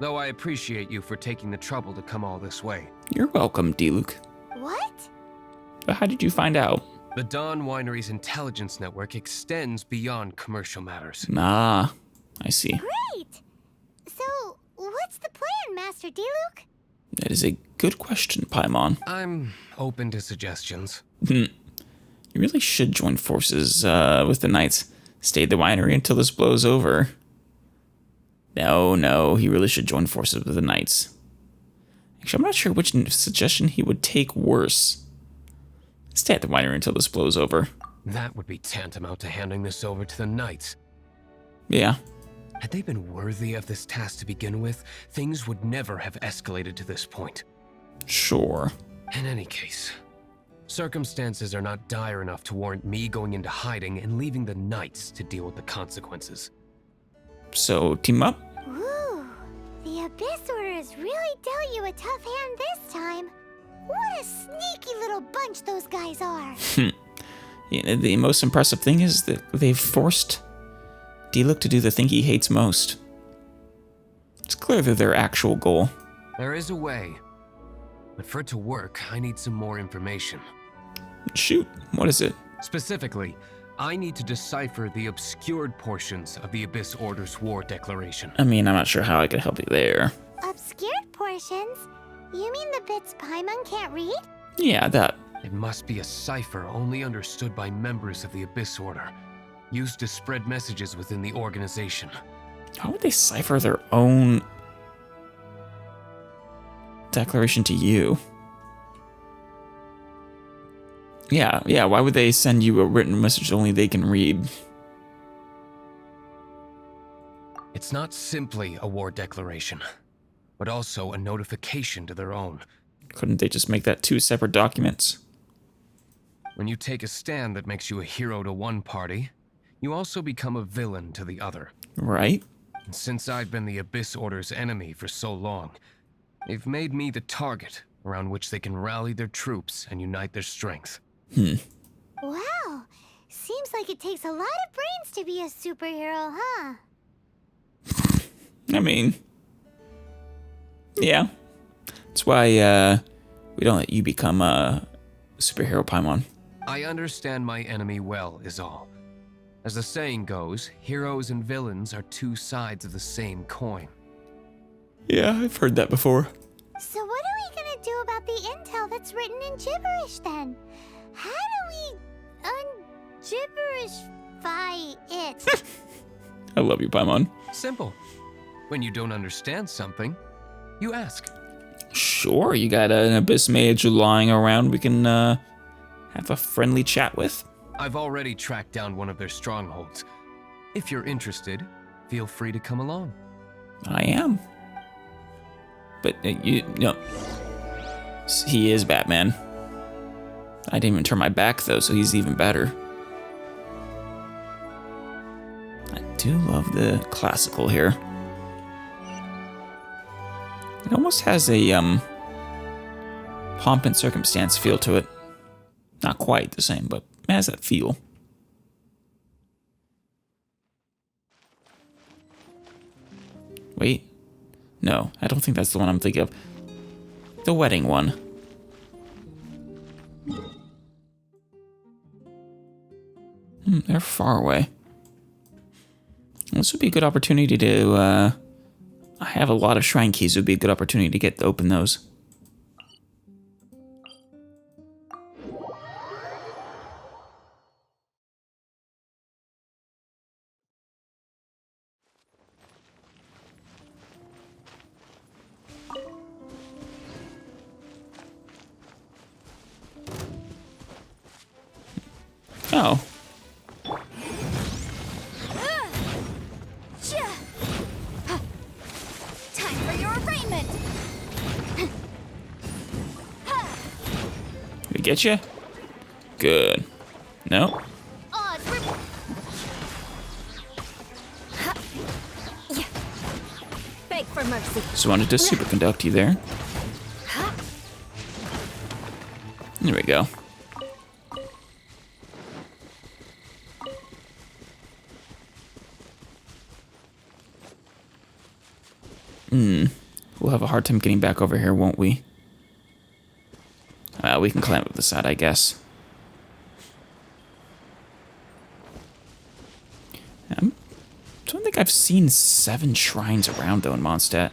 Though I appreciate you for taking the trouble to come all this way. You're welcome, Diluc. What? But how did you find out? The Dawn Winery's intelligence network extends beyond commercial matters. Ah, I see. Great! So, what's the plan, Master Diluc? That is a good question, Paimon. I'm open to suggestions. You really should join forces with the Knights. Stay at the winery until this blows over. No, he really should join forces with the Knights. Actually, I'm not sure which suggestion he would take worse. Stay at the winery until this blows over. That would be tantamount to handing this over to the Knights. Yeah. Had they been worthy of this task to begin with, things would never have escalated to this point. Sure. In any case, circumstances are not dire enough to warrant me going into hiding and leaving the Knights to deal with the consequences. So, team up? Ooh, the Abyss Order has really dealt you a tough hand this time. What a sneaky little bunch those guys are. Yeah, the most impressive thing is that they've forced Diluc to do the thing he hates most. It's clear they're their actual goal. There is a way. But for it to work, I need some more information. Shoot, what is it? Specifically, I need to decipher the obscured portions of the Abyss Order's war declaration. I mean, I'm not sure how I could help you there. Obscured portions? You mean the bits Paimon can't read? Yeah, that. It must be a cipher only understood by members of the Abyss Order, used to spread messages within the organization. How would they cipher their own declaration to you? Yeah, why would they send you a written message only they can read? It's not simply a war declaration, but also a notification to their own. Couldn't they just make that 2 separate documents? When you take a stand that makes you a hero to one party, you also become a villain to the other. Right? And since I've been the Abyss Order's enemy for so long, they've made me the target around which they can rally their troops and unite their strength. Wow. Seems like it takes a lot of brains to be a superhero, huh? I mean, yeah. That's why we don't let you become a superhero, Paimon. I understand my enemy well, is all. As the saying goes, heroes and villains are 2 sides of the same coin. Yeah, I've heard that before. So what are we gonna do about the intel that's written in gibberish then? How do we un-gibberishify it? I love you, Paimon. Simple. When you don't understand something, you ask. Sure, you got an Abyss Mage lying around we can have a friendly chat with? I've already tracked down one of their strongholds. If you're interested, feel free to come along. I am. But no, he is Batman. I didn't even turn my back though, so he's even better. I do love the classical here. It almost has a pomp and circumstance feel to it. Not quite the same, but it has that feel. Wait. No, I don't think that's the one I'm thinking of. The wedding one. They're far away. This would be a good opportunity to, I have a lot of shrine keys. It would be a good opportunity to open those. Oh. Time for your arraignment. Did we get you? Good. No? Beg for mercy. Just wanted to superconduct you there. There we go. We'll have a hard time getting back over here, won't we? We can climb up the side, I guess. I don't think I've seen 7 shrines around, though, in Mondstadt.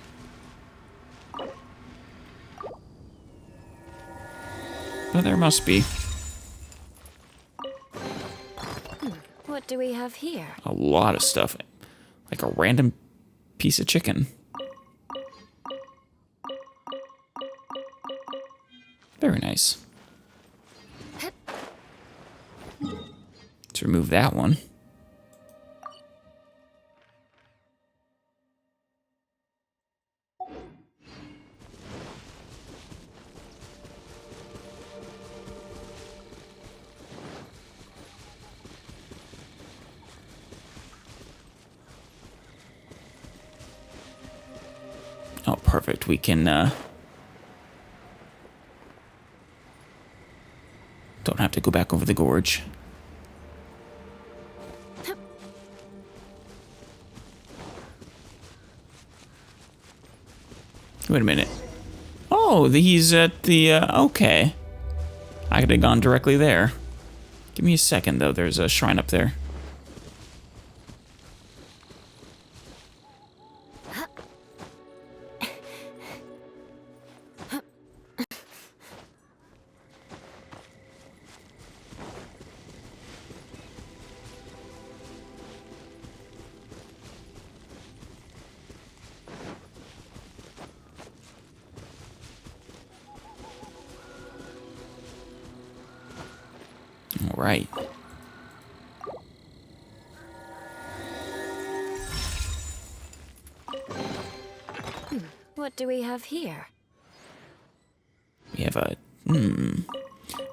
But there must be. What do we have here? A lot of stuff. Like a random piece of chicken. Very nice. Let's remove that one. Oh, perfect. We can, don't have to go back over the gorge. Wait a minute. Oh, he's at the, okay. I could have gone directly there. Give me a second, though. There's a shrine up there. All right. What do we have here? We have a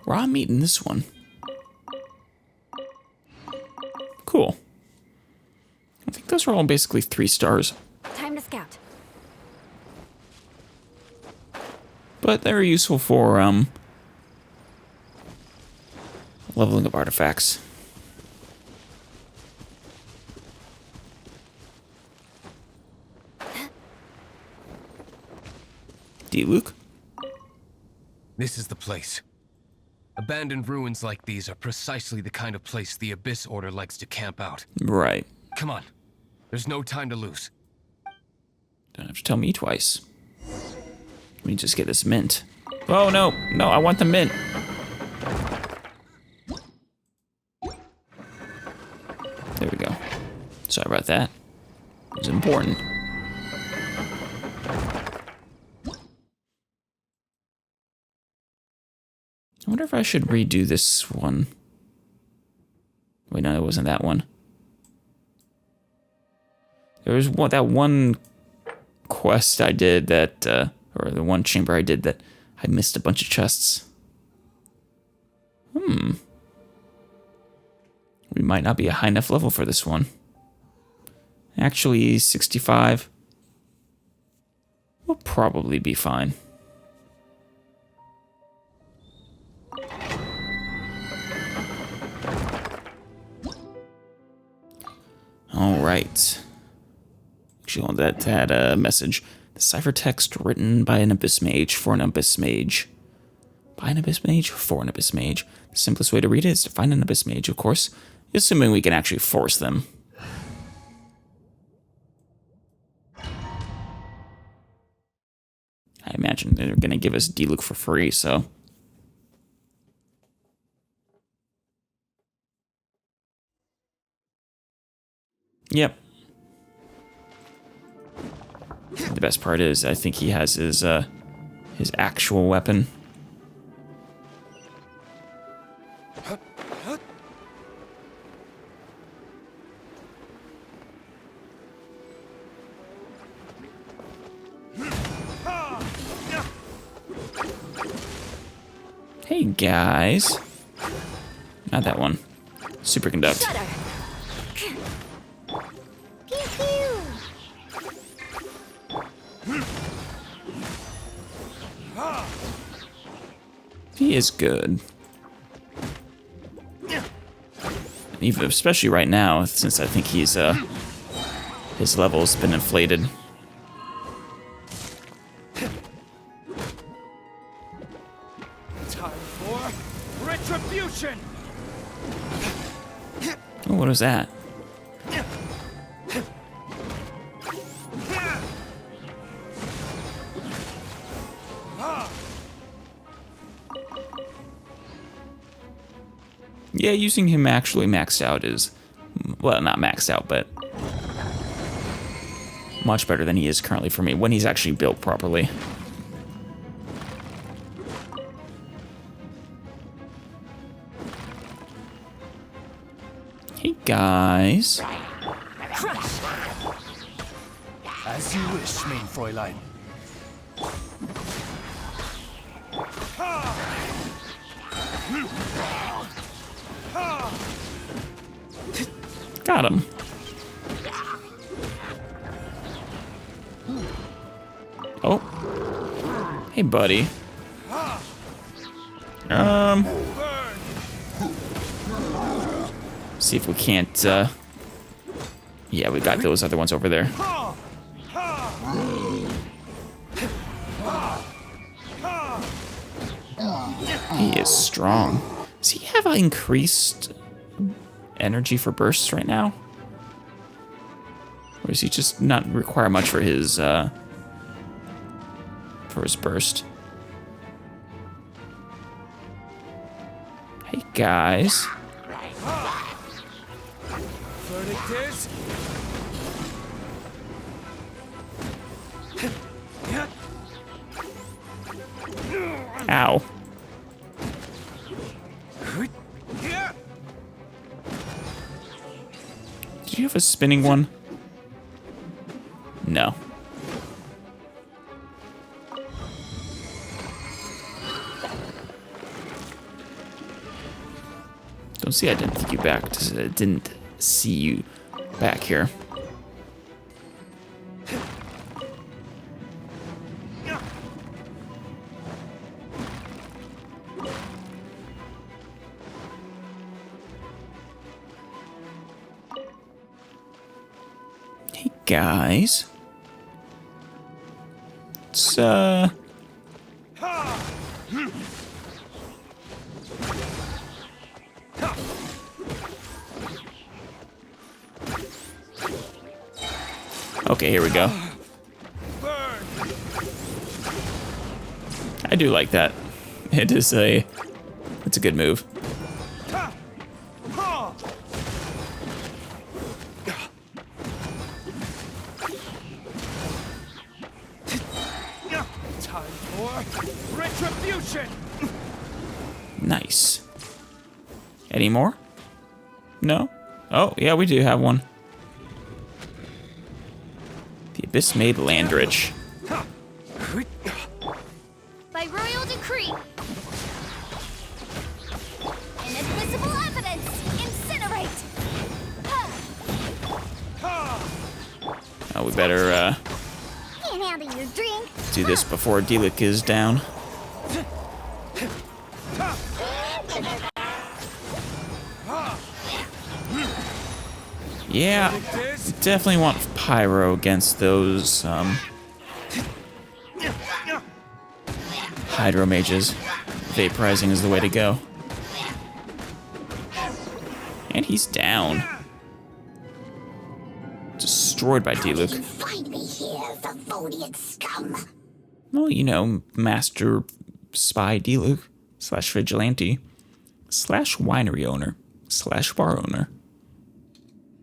raw meat in this one. Cool. I think those are all basically 3 stars, Time to scout. but they're useful for leveling up artifacts. D-Luke? This is the place. Abandoned ruins like these are precisely the kind of place the Abyss Order likes to camp out. Right. Come on. There's no time to lose. Don't have to tell me twice. Let me just get this mint. Oh, no. No, I want the mint. There we go. Sorry about that. It was important. I wonder if I should redo this one. Wait, no, it wasn't that one. There was that one quest I did that, or the one chamber I did that I missed a bunch of chests. We might not be a high enough level for this one. Actually, 65. We'll probably be fine. All right. Actually, that had a message. The ciphertext written by an Abyss Mage for an Abyss Mage. By an Abyss Mage for an Abyss Mage. The simplest way to read it is to find an Abyss Mage, of course, assuming we can actually force them. I imagine they're going to give us D-Luke for free, so... Yep. The best part is, I think he has his actual weapon. Hey guys. Not that one. Superconduct. He is good. Even especially right now, since I think he's his level's been inflated. Time for retribution. Oh, what was that? Yeah, using him actually maxed out is, well, not maxed out, but much better than he is currently for me when he's actually built properly. Hey guys. As you wish, mein Fräulein. Got him. Oh. Hey, buddy. See if we can't, yeah, we got those other ones over there. He is strong. Does he have increased energy for bursts right now? Or does he just not require much for his burst? Hey guys. Verdict is... Ow. have a spinning one? No. Don't see, I didn't think you back. I didn't see you back here. Hey guys. It's okay, here we go. I do like that. It's a good move. Time for retribution. Nice. Any more? No? Oh, yeah, we do have one. The Abyss Maid Landrich. By royal decree. Inadmissible evidence. Incinerate. Oh, we better Can't handle your drink. do this before Diluc is down. Yeah, definitely want Pyro against those Hydro Mages. Vaporizing is the way to go. And he's down. Destroyed by Diluc. Find me here, Favonian scum. Well, you know, Master Spy Diluc / Vigilante / winery owner / bar owner.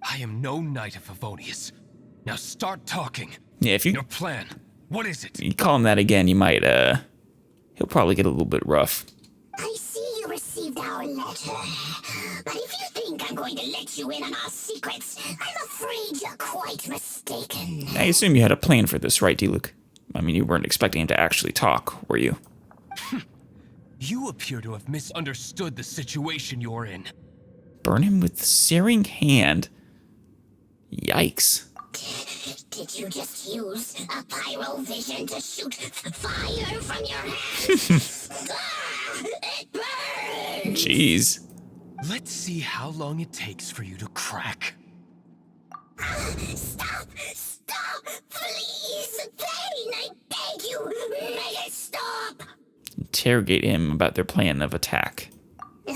I am no Knight of Favonius. Now start talking. Yeah, if you Your plan. What is it? call him that again, you might, he'll probably get a little bit rough. I see you received our letter. But if you think I'm going to let you in on our secrets, I'm afraid you're quite mistaken. I assume you had a plan for this, right, Diluc? I mean, you weren't expecting him to actually talk, were you? You appear to have misunderstood the situation you're in. Burn him with searing hand. Yikes. Did you just use a pyro vision to shoot fire from your hands? It burns! Jeez. Let's see how long it takes for you to crack. Stop! Stop! Please! Pain! I beg you! Make it stop! Interrogate him about their plan of attack. I'll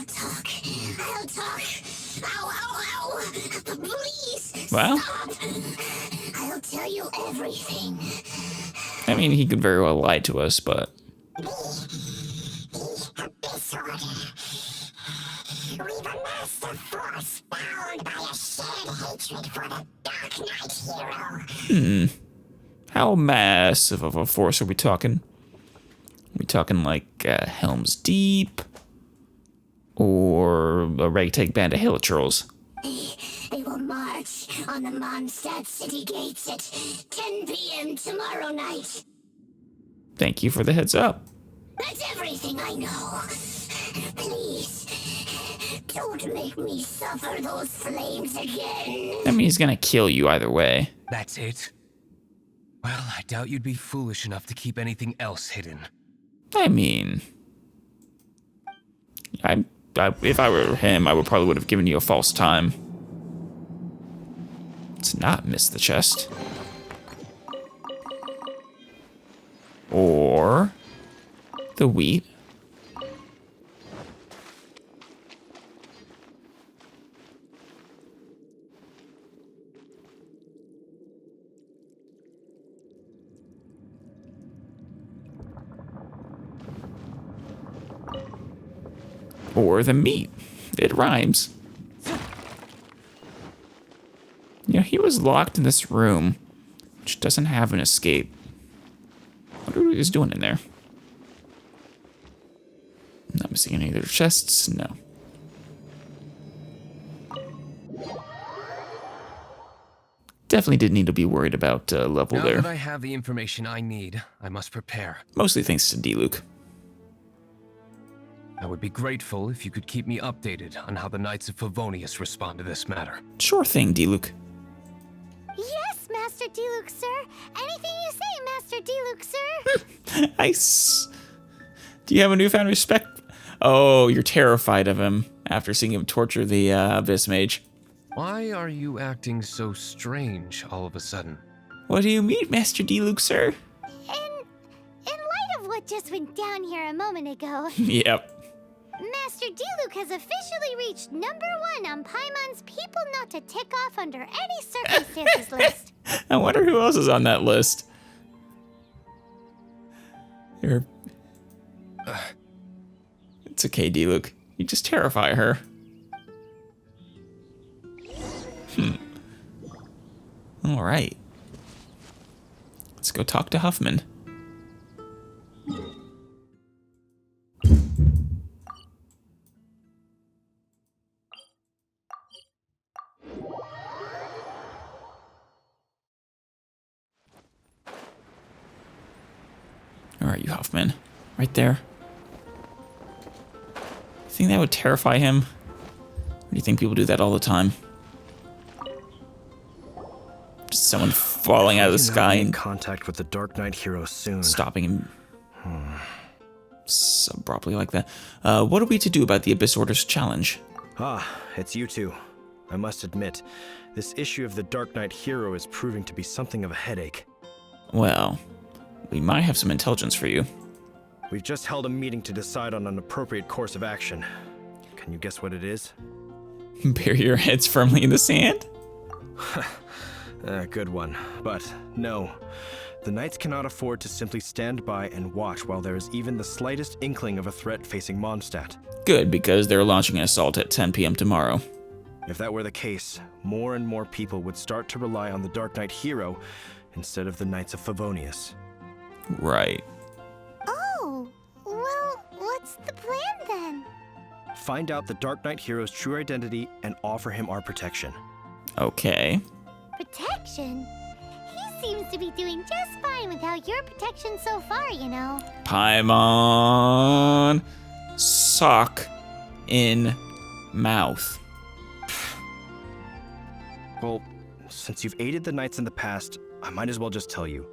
talk. I'll talk. Ow, ow, ow! Please! Well? Stop! I'll tell you everything. I mean, he could very well lie to us, but... Disorder. We've a master force bound by a shared hatred for the Darknight hero. How massive of a force are we talking? Are we talking like Helm's Deep? Or a ragtag band of Hilichurls? They will march on the Mondstadt city gates at 10 p.m. tomorrow night. Thank you for the heads up. That's everything I know. Please, don't make me suffer those flames again. I mean, he's gonna kill you either way. That's it? Well, I doubt you'd be foolish enough to keep anything else hidden. I mean... if I were him, I would have given you a false time. Let's not miss the chest. Or... the wheat. Or the meat. It rhymes. You know, he was locked in this room, which doesn't have an escape. I wonder what he was doing in there. Not missing any of their chests, no. Definitely didn't need to be worried about level Now there. that I have the information I need, I must prepare. Mostly thanks to D-Luke. I would be grateful if you could keep me updated on how the Knights of Favonius respond to this matter. Sure thing, D-Luke. Yes, Master D-Luke, sir. Anything you say, Master D-Luke, sir. Nice. Do you have a newfound respect? Oh, you're terrified of him after seeing him torture the Abyss Mage. Why are you acting so strange all of a sudden? What do you mean, Master D-Luke, sir? In light of what just went down here a moment ago, Yep. Master D-Luke has officially reached #1 on Paimon's people not to tick off under any circumstances list. I wonder who else is on that list. You're... It's okay, D-Luke. You just terrify her. Alright. Let's go talk to Huffman. Alright, you Huffman. Right there. Think that would terrify him? Or do you think people do that all the time? Just someone falling out of the sky and contact with the Darknight hero soon. stopping him so abruptly like that. What are we to do about the Abyss Order's challenge? Ah, it's you two. I must admit, this issue of the Darknight hero is proving to be something of a headache. Well, we might have some intelligence for you. We've just held a meeting to decide on an appropriate course of action. Can you guess what it is? Bury your heads firmly in the sand? Good one. But no. The Knights cannot afford to simply stand by and watch while there is even the slightest inkling of a threat facing Mondstadt. Good, because they're launching an assault at 10 p.m. tomorrow. If that were the case, more and more people would start to rely on the Darknight hero instead of the Knights of Favonius. Right. Oh, well, what's the plan then? Find out the Darknight hero's true identity and offer him our protection. Okay. Protection? He seems to be doing just fine without your protection so far, you know. Paimon. Sock in mouth. Well, since you've aided the Knights in the past, I might as well just tell you.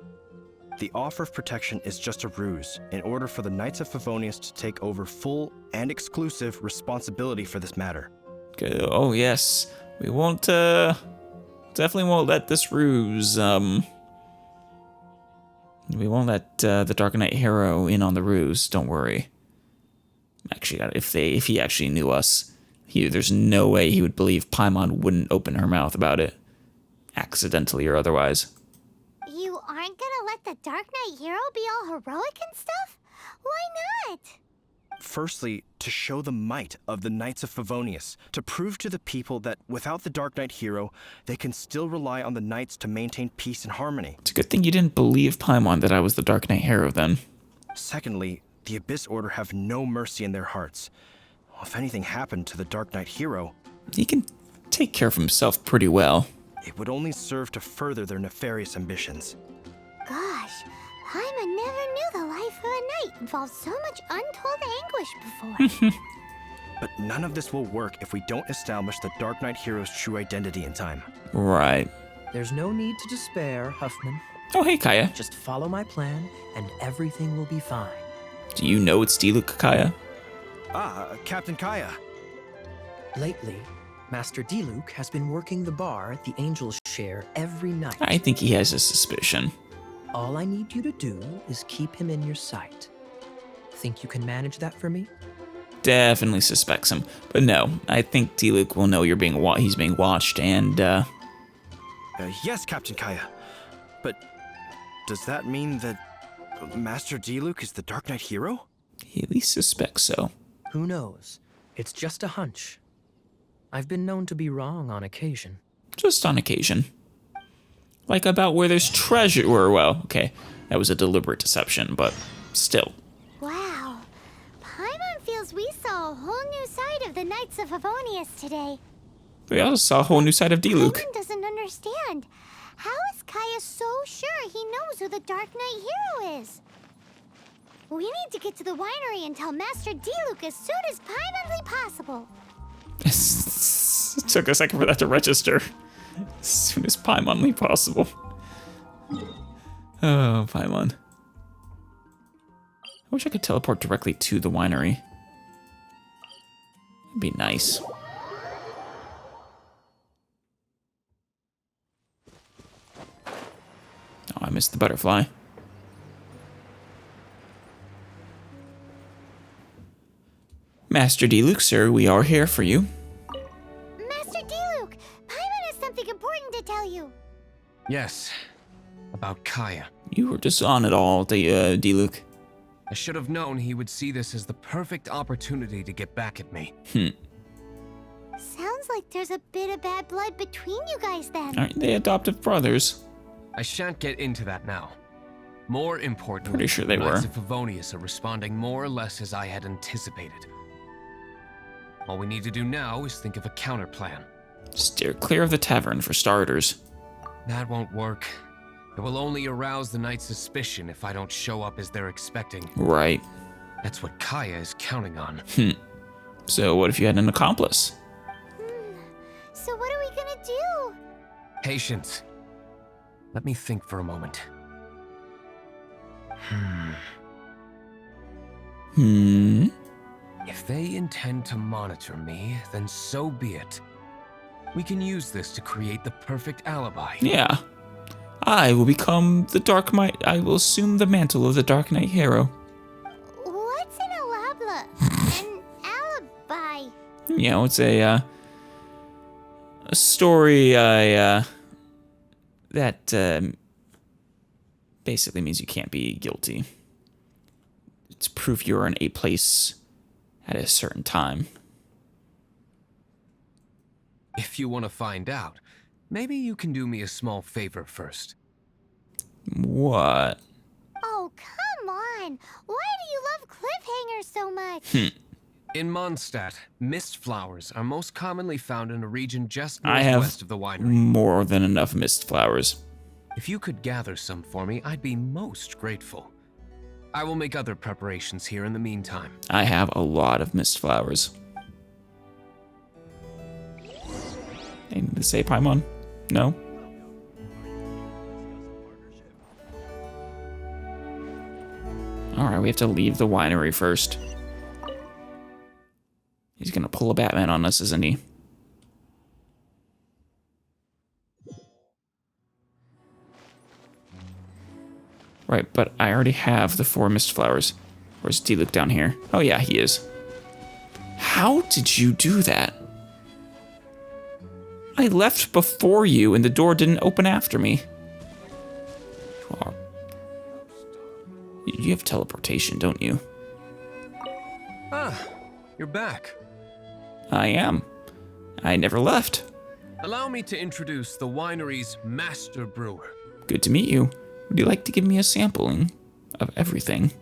The offer of protection is just a ruse in order for the Knights of Favonius to take over full and exclusive responsibility for this matter. Good. Oh, yes. We won't, definitely won't let this ruse, we won't let, the Darknight hero in on the ruse. Don't worry. Actually, if he actually knew us, there's no way he would believe Paimon wouldn't open her mouth about it. Accidentally or otherwise. You aren't gonna let the Darknight hero be all heroic and stuff? Why not? Firstly, to show the might of the Knights of Favonius, to prove to the people that without the Darknight hero, they can still rely on the Knights to maintain peace and harmony. It's a good thing you didn't believe Paimon that I was the Darknight hero then. Secondly, the Abyss Order have no mercy in their hearts. If anything happened to the Darknight hero, He can take care of himself pretty well. it would only serve to further their nefarious ambitions. Gosh, Paimon never knew the life of a knight involved so much untold anguish before. But none of this will work if we don't establish the Darknight hero's true identity in time. Right. There's no need to despair, Huffman. Oh, hey, Kaya. Just follow my plan, and everything will be fine. Do you know it's D-Luke, Kaya? Ah, Captain Kaya. Lately, Master D-Luke has been working the bar at the Angel's Share every night. I think he has a suspicion. All I need you to do is keep him in your sight. Think you can manage that for me? Definitely suspects him. But no, I think D-Luke will know he's being watched, and, Yes, Captain Kaya. But does that mean that Master D-Luke is the Darknight hero? he at least suspects so. Who knows? It's just a hunch. I've been known to be wrong on occasion. Just on occasion. Like about where there's treasure, or, well, okay, that was a deliberate deception, but still. Wow, Paimon feels we saw a whole new side of the Knights of Favonius today. We also saw a whole new side of D-Luke. Paimon doesn't understand. How is Kaya so sure he knows who the Dark Knight hero is? We need to get to the winery and tell Master Diluc as soon as Paimonly possible. It took a second for that to register. As soon as Paimonly possible. Oh, Paimon. I wish I could teleport directly to the winery. It'd be nice. Oh, I missed the butterfly. Master Diluc, sir, we are here for you. Master Diluc, Paimon has something important to tell you. Yes, about Kaya. You were just on it all, Diluc. I should have known he would see this as the perfect opportunity to get back at me. Sounds like there's a bit of bad blood between you guys then. Aren't they adoptive brothers? I shan't get into that now. More importantly, Pretty sure they the Knights were. of Favonius are responding more or less as I had anticipated. All we need to do now is think of a counter plan. Steer clear of the tavern for starters. That won't work. It will only arouse the Knight's suspicion if I don't show up as they're expecting. Right. That's what Kaya is counting on. So what if you had an accomplice? So what are we gonna do? Patience. Let me think for a moment. If they intend to monitor me, then so be it. We can use this to create the perfect alibi. Yeah. I will become the Dark Knight. I will assume the mantle of the Dark Knight hero. What's an alabla? An alibi? You know, it's a story that basically means you can't be guilty. It's proof you're in a place at a certain time. If you want to find out, maybe you can do me a small favor first. What? Oh, come on. Why do you love cliffhangers so much? In Mondstadt, mist flowers are most commonly found in a region just I have northwest of the winery. more than enough mist flowers. If you could gather some for me, I'd be most grateful. I will make other preparations here in the meantime. I have a lot of mist flowers. Anything to say, Paimon? No? Alright, we have to leave the winery first. He's gonna pull a Batman on us, isn't he? Right, but I already have the 4 mist flowers. Where's Diluc down here? Oh yeah, he is. How did you do that? I left before you and the door didn't open after me. You have teleportation, don't you? Ah, you're back. I am. I never left. Allow me to introduce the winery's master brewer. Good to meet you. Would you like to give me a sampling of everything?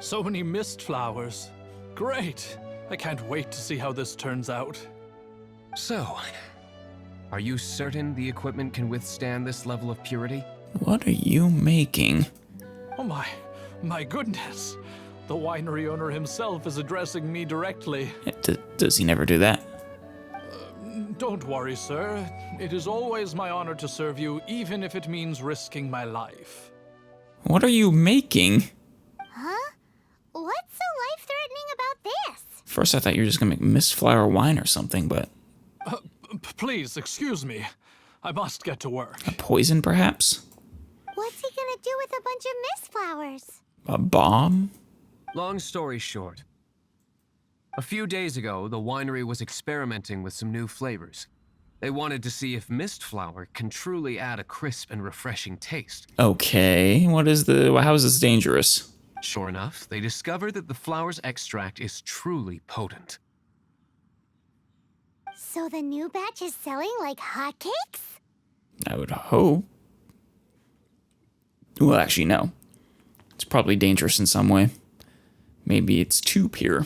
So many mist flowers. Great. I can't wait to see how this turns out. So, are you certain the equipment can withstand this level of purity? What are you making? Oh my goodness. The winery owner himself is addressing me directly. Does he never do that? Don't worry, sir. It is always my honor to serve you, even if it means risking my life. What are you making? Huh? What's so life-threatening about this? First I thought you were just gonna make mist flower wine or something, but... Please, excuse me. I must get to work. A poison, perhaps? What's he gonna do with a bunch of mist flowers? A bomb? Long story short, a few days ago, the winery was experimenting with some new flavors. They wanted to see if mist flower can truly add a crisp and refreshing taste. Okay, how is this dangerous? Sure enough, they discovered that the flower's extract is truly potent. So the new batch is selling like hotcakes? I would hope. Well, actually, no. It's probably dangerous in some way. Maybe it's too pure.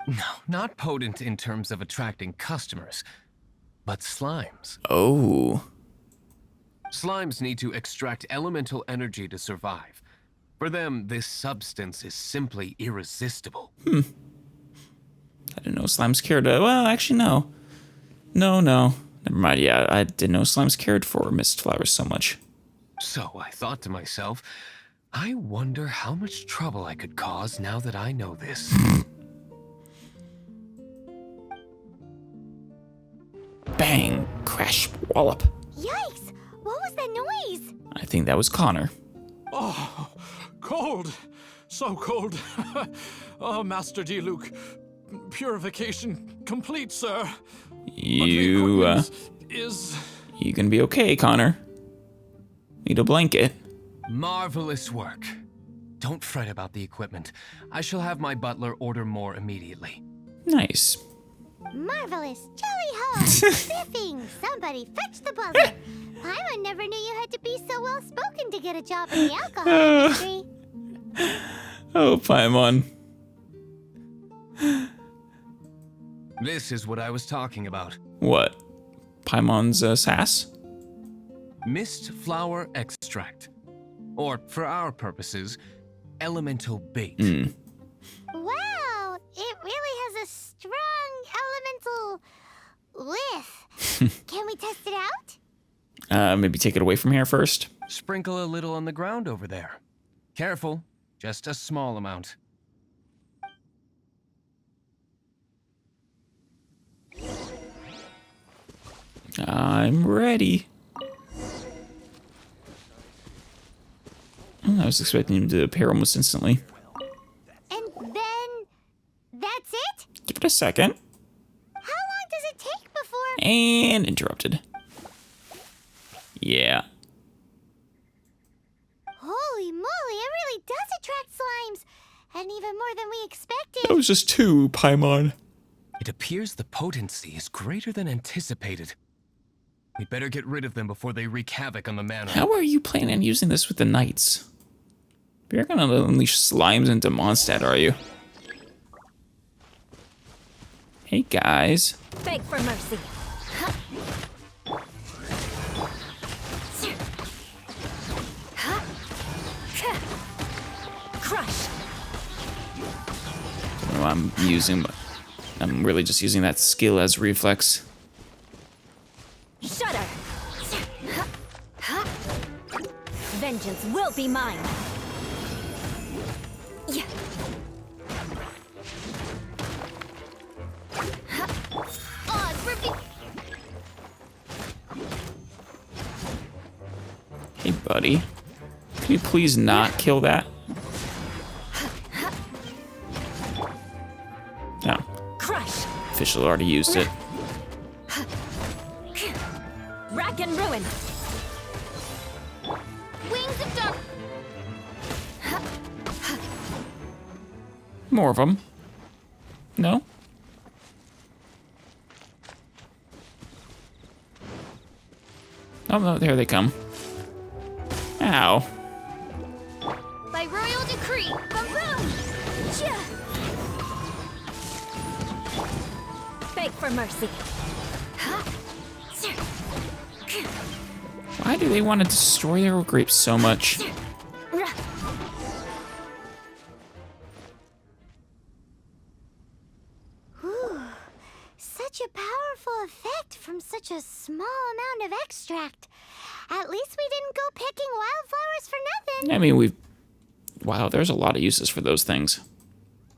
No, not potent in terms of attracting customers, but slimes. Oh. Slimes need to extract elemental energy to survive. For them, this substance is simply irresistible. I didn't know slimes cared. Well, actually, no. No. Never mind. Yeah, I didn't know slimes cared for mist flowers so much. So I thought to myself, I wonder how much trouble I could cause now that I know this. Bang! Crash! Wallop! Yikes! What was that noise? I think that was Connor. Oh, cold. So cold. Oh, Master Diluc. Purification complete, sir. You gonna be okay, Connor. Need a blanket. Marvelous work. Don't fret about the equipment. I shall have my butler order more immediately. Nice. Marvelous. Jolly ho. Spiffing. Somebody fetch the butler. Paimon never knew you had to be so well spoken to get a job in the alcohol industry. Oh, Paimon. This is what I was talking about. What? Paimon's sass? Mist flower extract. Or, for our purposes, elemental bait. Wow, it really has a strong elemental whiff. Can we test it out? Maybe take it away from here first. Sprinkle a little on the ground over there. Careful, just a small amount. I'm ready. I was expecting him to appear almost instantly. And then that's it? Give it a second. How long does it take before? And interrupted. Yeah. Holy moly, it really does attract slimes. And even more than we expected. That was just 2, Paimon. It appears the potency is greater than anticipated. We'd better get rid of them before they wreak havoc on the manor. How are you planning on using this with the knights? You're gonna unleash slimes into Mondstadt, are you? Hey, guys. Beg for mercy. Crush. I'm really just using that skill as reflex. Shudder. Vengeance will be mine. Yeah. Hey, buddy. Can you please not kill that? No. Crush. Official already used it. Rack and ruin. Wings of dark. More of them. No? Oh, no, there they come. Ow. By royal decree. Boom! Beg for mercy. Why do they want to destroy their grapes so much? Ooh, such a powerful effect from such a small amount of extract. At least we didn't go picking wildflowers for nothing. I mean, wow, there's a lot of uses for those things.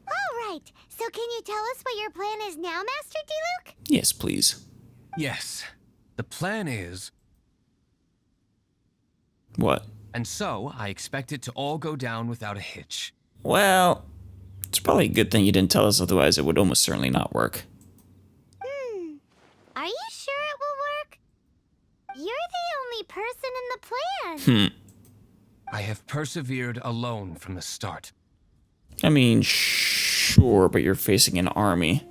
All right, so can you tell us what your plan is now, Master Diluc? Yes, please. Yes. The plan is... What? And so, I expect it to all go down without a hitch. Well, it's probably a good thing you didn't tell us, otherwise it would almost certainly not work. Are you sure it will work? You're the only person in the plan. I have persevered alone from the start. I mean, sure, but you're facing an army.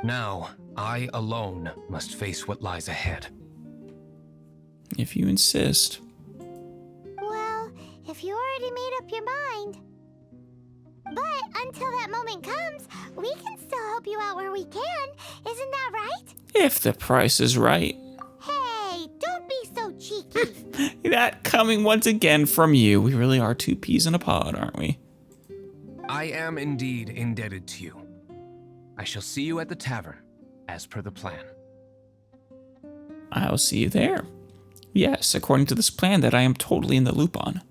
Now, I alone must face what lies ahead. If you insist. Well, if you already made up your mind. But until that moment comes, we can still help you out where we can. Isn't that right? If the price is right. Lucky. That coming once again from you. We really are two peas in a pod, aren't we? I am indeed indebted to you. I shall see you at the tavern, as per the plan. I'll see you there. Yes, according to this plan that I am totally in the loop on.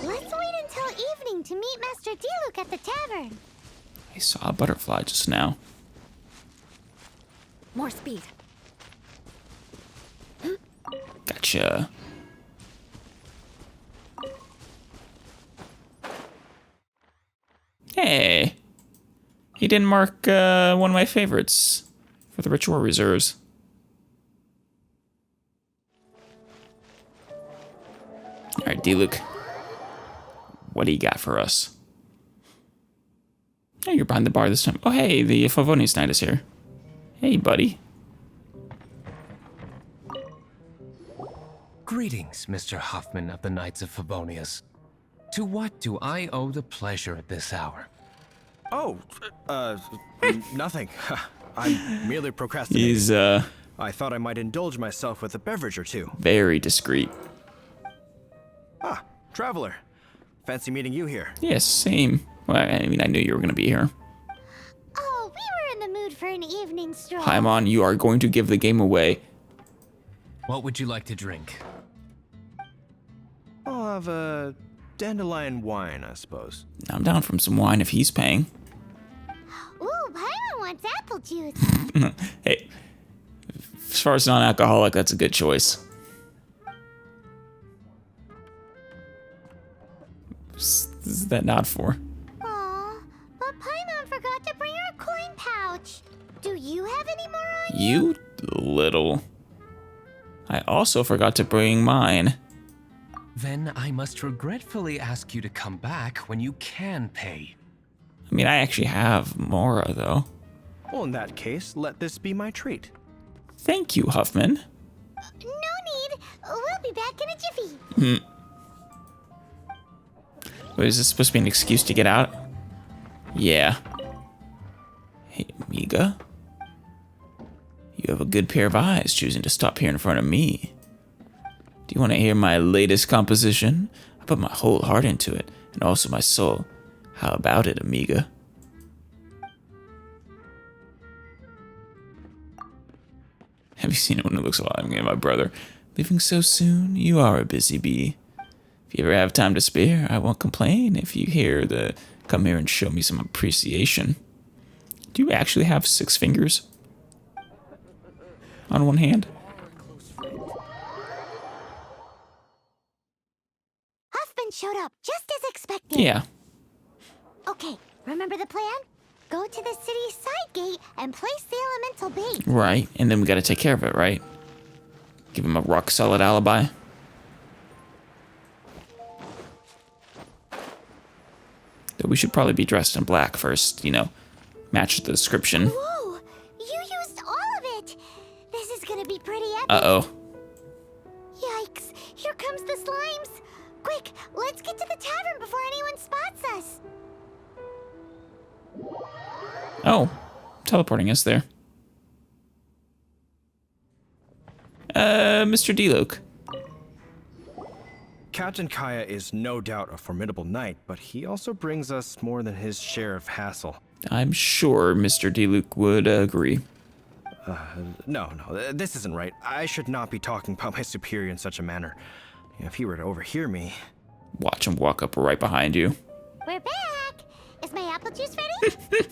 Let's wait until evening to meet Master Diluc at the tavern. I saw a butterfly just now. More speed. Gotcha. Hey. He didn't mark one of my favorites for the ritual reserves. Alright, Diluc. What do you got for us? Oh, you're behind the bar this time. Oh, hey, the Favonius Knight is here. Hey, buddy. Greetings, Mr. Huffman of the Knights of Favonius. To what do I owe the pleasure at this hour? Oh, nothing. I'm merely procrastinating. He's, I thought I might indulge myself with a beverage or two. very discreet. Ah, traveler. Fancy meeting you here. Yes, same. Well, I mean, I knew you were going to be here. Oh, we were in the mood for an evening stroll. Paimon, you are going to give the game away. What would you like to drink? I'll have a dandelion wine, I suppose. I'm down from some wine if he's paying. Ooh, Paimon wants apple juice. Hey, as far as non-alcoholic, that's a good choice. Is that nod for? Aw, but Paimon forgot to bring her coin pouch. Do you have any more on You little. I also forgot to bring mine. Then I must regretfully ask you to come back when you can pay. I mean, I actually have more, though. Well, in that case, let this be my treat. Thank you, Huffman. No need. We'll be back in a jiffy. Wait, is this supposed to be an excuse to get out? Yeah. Hey, Amiga. You have a good pair of eyes choosing to stop here in front of me. Do you want to hear my latest composition? I put my whole heart into it, and also my soul. How about it, Amiga? Have you seen anyone who looks a lot like my brother? Leaving so soon? You are a busy bee. If you ever have time to spare, I won't complain if you come here and show me some appreciation. Do you actually have 6 fingers? On one hand? Huffman showed up just as expected. Yeah. Okay, remember the plan? Go to the city's side gate and place the elemental bait. Right, and then we gotta take care of it, right? Give him a rock solid alibi. Though we should probably be dressed in black first, you know, match the description. Whoa, you used all of it. This is gonna be pretty epic. Uh-oh. Yikes, here comes the slimes. Quick, let's get to the tavern before anyone spots us. Oh, teleporting us there. Mr. Diluc. Captain Kaya is no doubt a formidable knight, but he also brings us more than his share of hassle. I'm sure Mr. Diluc would agree. No, this isn't right. I should not be talking about my superior in such a manner. If he were to overhear me... Watch him walk up right behind you. We're back. Is my apple juice ready?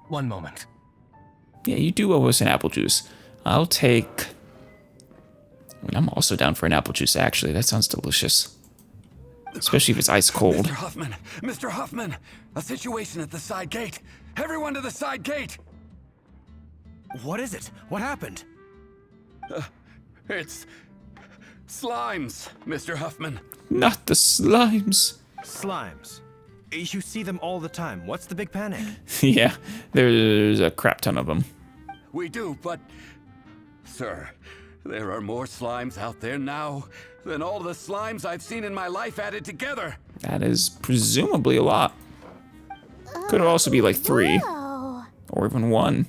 One moment. Yeah, you do owe us an apple juice. I'll take... I mean, I'm also down for an apple juice, actually. That sounds delicious. Especially if it's ice cold. Mr. Huffman! Mr. Huffman! A situation at the side gate! Everyone to the side gate! What is it? What happened? It's... slimes, Mr. Huffman. Not the slimes. Slimes. You see them all the time. What's the big panic? Yeah, there's a crap ton of them. We do, but... Sir, there are more slimes out there now than all the slimes I've seen in my life added together. That is presumably a lot. Could also be like 3. Whoa. Or even 1.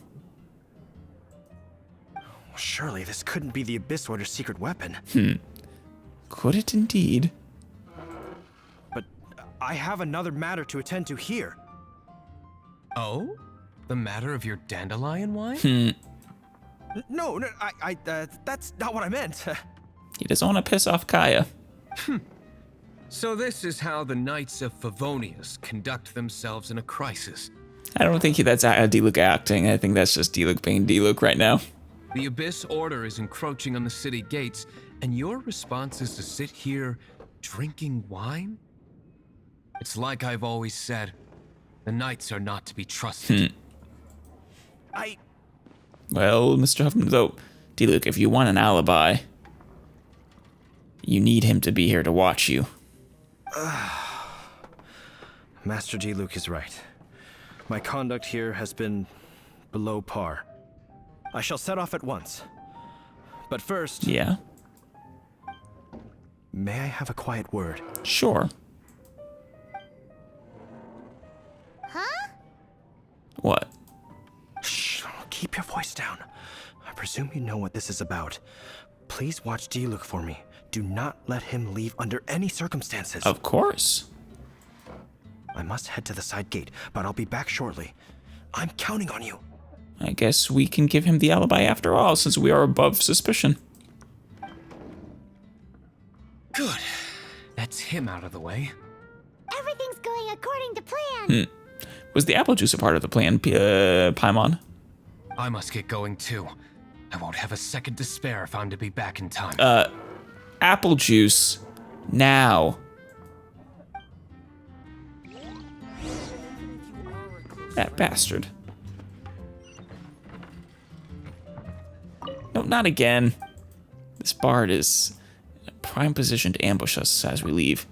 Surely this couldn't be the Abyss Order's secret weapon. Could it indeed? But I have another matter to attend to here. Oh? The matter of your dandelion wine? No, that's not what I meant. He doesn't want to piss off Kaya. So this is how the Knights of Favonius conduct themselves in a crisis. I don't think that's D-Luke acting. I think that's just D-Luke being D-Luke right now. The Abyss Order is encroaching on the city gates, and your response is to sit here drinking wine? It's like I've always said, the Knights are not to be trusted. Well, Mr. Huffman, though, D-Luke, if you want an alibi, you need him to be here to watch you. Master D-Luke is right. My conduct here has been below par. I shall set off at once. But first... Yeah? May I have a quiet word? Sure. Huh? What? Shh, keep your voice down. I presume you know what this is about. Please watch D-Luke for me. Do not let him leave under any circumstances. Of course. I must head to the side gate, but I'll be back shortly. I'm counting on you. I guess we can give him the alibi after all, since we are above suspicion. Good. That's him out of the way. Everything's going according to plan. Was the apple juice a part of the plan, Paimon? I must get going too. I won't have a second to spare if I'm to be back in time. Apple juice. Now. That bastard. No, not again. This bard is in a prime position to ambush us as we leave.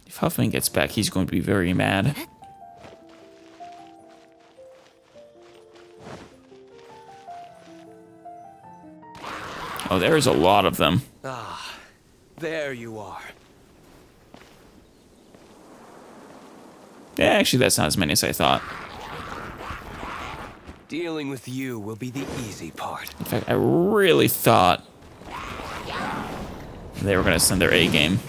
If Huffman gets back, he's going to be very mad. Oh, there's a lot of them. Ah, there you are. Yeah, actually, that's not as many as I thought. Dealing with you will be the easy part. In fact, I really thought they were going to send their A game.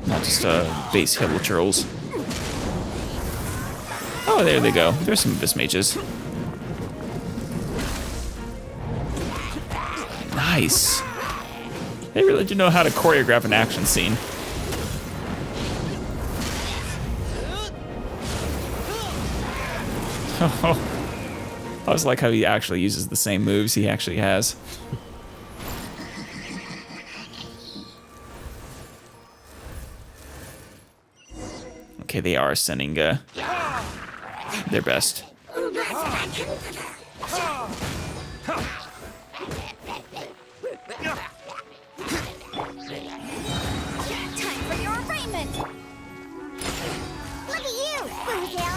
Not just base Hill Churls. Oh, there they go. There's some Abyss Mages. Nice. They really do know how to choreograph an action scene. I was like how he actually uses the same moves he actually has. Okay, they are sending their best. Time for your arraignment. Look at you, Boozle.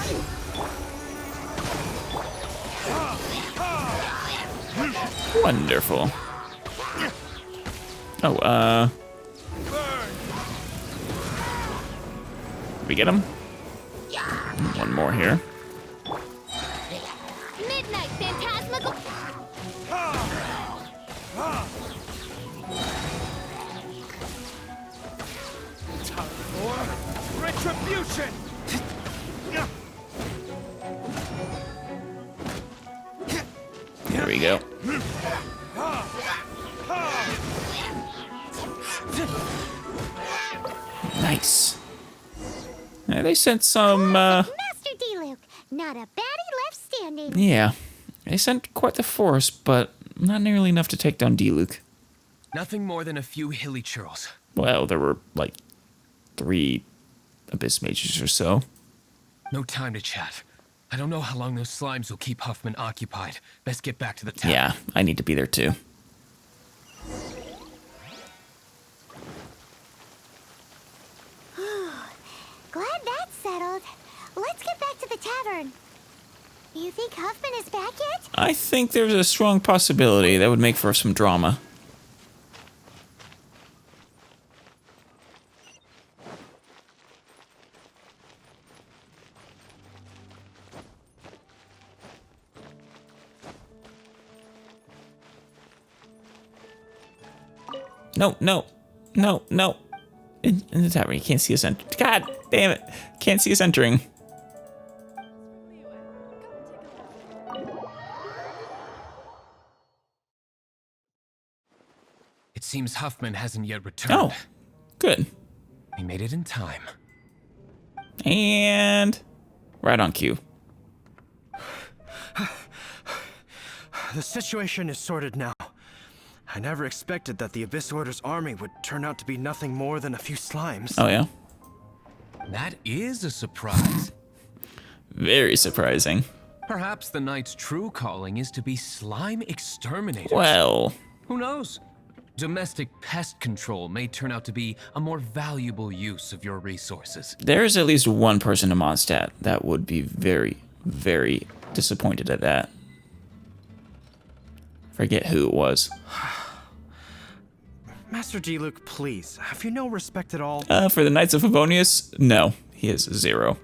Wonderful. Oh, did we get him? One more here. Midnight Phantasmical. Time for retribution! There we go. Nice. Yeah, they sent some, Master D-Luke, not a baddie left standing. yeah. They sent quite the force, but not nearly enough to take down D-Luke. Nothing more than a few hilly churls. Well, there were, like, 3 Abyss Mages or so. No time to chat. I don't know how long those slimes will keep Huffman occupied. Best get back to the town. Yeah, I need to be there too. Glad that's settled. Let's get back to the tavern. You think Huffman is back yet? I think there's a strong possibility that would make for some drama. No, no, no, no. In the tavern, you can't see us enter. God damn it. Can't see us entering. It seems Huffman hasn't yet returned. Oh, good. He made it in time. And right on cue. The situation is sorted now. I never expected that the Abyss Order's army would turn out to be nothing more than a few slimes. Oh, yeah? That is a surprise. Very surprising. Perhaps the Knight's true calling is to be slime exterminators. Well, who knows? Domestic pest control may turn out to be a more valuable use of your resources. there's at least one person in Mondstadt that would be very, very disappointed at that. Forget who it was. Master Diluc, please, have you no respect at all? For the Knights of Favonius, no. He is 0.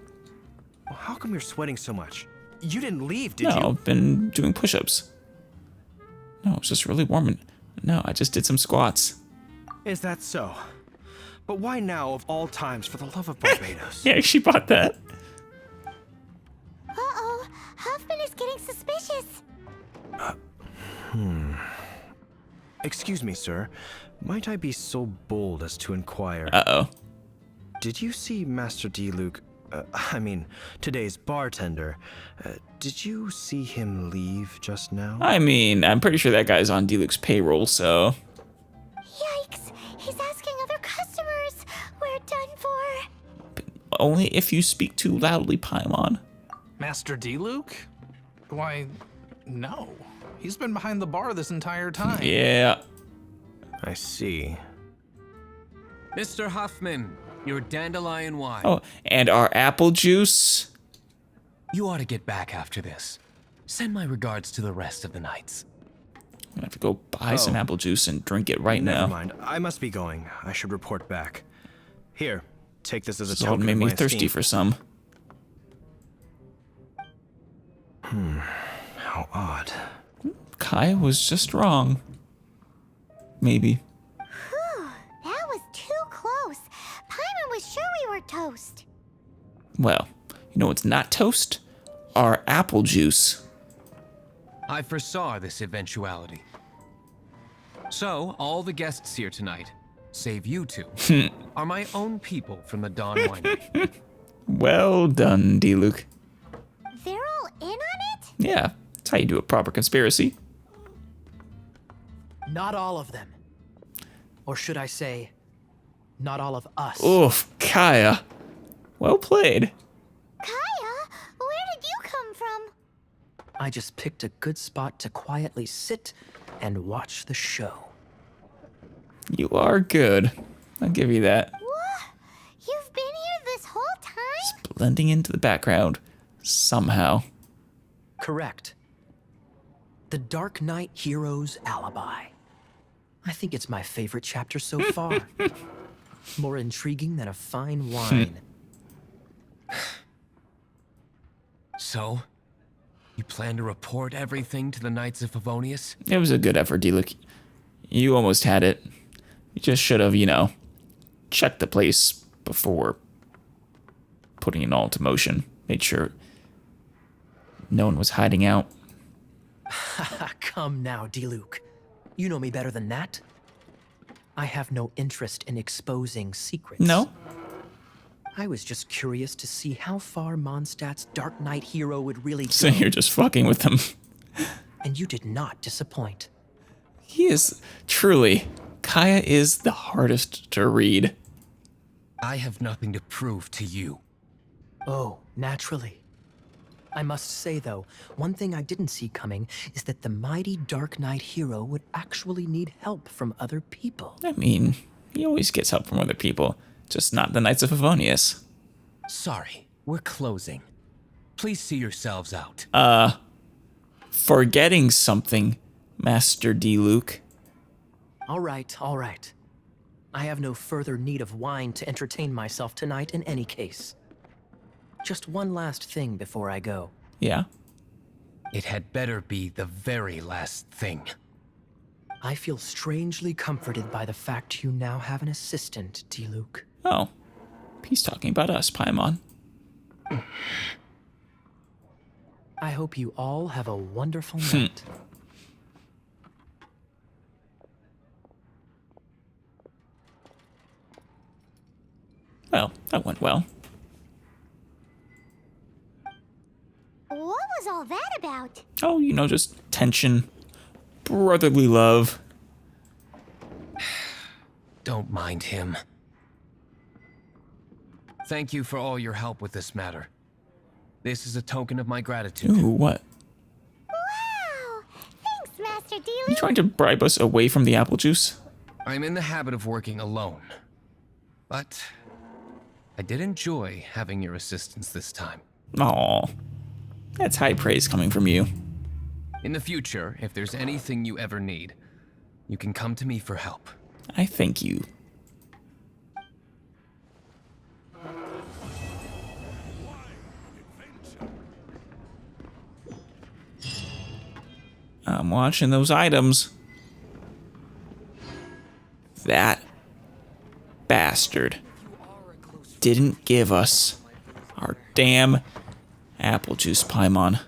Well, how come you're sweating so much? You didn't leave, did No, you? I've been doing push-ups. No, it's just really warm. No, I just did some squats. Is that so? But why now, of all times, for the love of Barbados? Yeah, she bought that. Uh-oh, Huffman is getting suspicious. Excuse me, sir. Might I be so bold as to inquire? Uh-oh. Did you see Master Diluc, I mean, today's bartender, did you see him leave just now? I mean, I'm pretty sure that guy's on Diluc's payroll, so... Yikes, he's asking other customers. We're done for. Only if you speak too loudly, Paimon. Master Diluc? Why, no. He's been behind the bar this entire time. Yeah. I see. Mr. Huffman, your dandelion wine. Oh, and our apple juice. You ought to get back after this. Send my regards to the rest of the Knights. I'm gonna have to go buy some apple juice and drink it right now. Never mind. I must be going. I should report back. Here, take this as a This all token made of me my thirsty esteem. for some. How odd. Kai was just wrong. Maybe. Whew, that was too close. Paimon was sure we were toast. Well, you know what's not toast? Our apple juice. I foresaw this eventuality. So, all the guests here tonight, save you two, are my own people from the Dawn Winery. Well done, Diluc. They're all in on it? Yeah, that's how you do a proper conspiracy. Not all of them. Or should I say, not all of us. Oof, Kaya. Well played. Kaya, where did you come from? I just picked a good spot to quietly sit and watch the show. You are good. I'll give you that. What? You've been here this whole time? Blending into the background. Somehow. Correct. The Dark Knight Hero's Alibi. I think it's my favorite chapter so far. More intriguing than a fine wine. So, you plan to report everything to the Knights of Favonius? It was a good effort, Diluc. You almost had it. You just should have, checked the place before putting it all into motion. Made sure no one was hiding out. Come now, Diluc. You know me better than that. I have no interest in exposing secrets. No? I was just curious to see how far Mondstadt's Dark Knight hero would really go. So you're just fucking with them. And you did not disappoint. He is truly. Kaya is the hardest to read. I have nothing to prove to you. Oh, naturally. I must say, though, one thing I didn't see coming is that the mighty Dark Knight hero would actually need help from other people. I mean, he always gets help from other people, just not the Knights of Favonius. Sorry, we're closing. Please see yourselves out. Forgetting something, Master Diluc. All right, all right. I have no further need of wine to entertain myself tonight in any case. Just one last thing before I go. Yeah? It had better be the very last thing. I feel strangely comforted by the fact you now have an assistant, Diluc. Oh. He's talking about us, Paimon. I hope you all have a wonderful night. Well, that went well. What was all that about? Oh, you know, just tension. Brotherly love. Don't mind him. Thank you for all your help with this matter. This is a token of my gratitude. Ooh, what? Wow! Thanks, Master Diluc. You trying to bribe us away from the apple juice? I'm in the habit of working alone. But I did enjoy having your assistance this time. Aw. That's high praise coming from you. In the future, if there's anything you ever need, you can come to me for help. I thank you. I'm watching those items. That bastard didn't give us our damn apple juice, Paimon.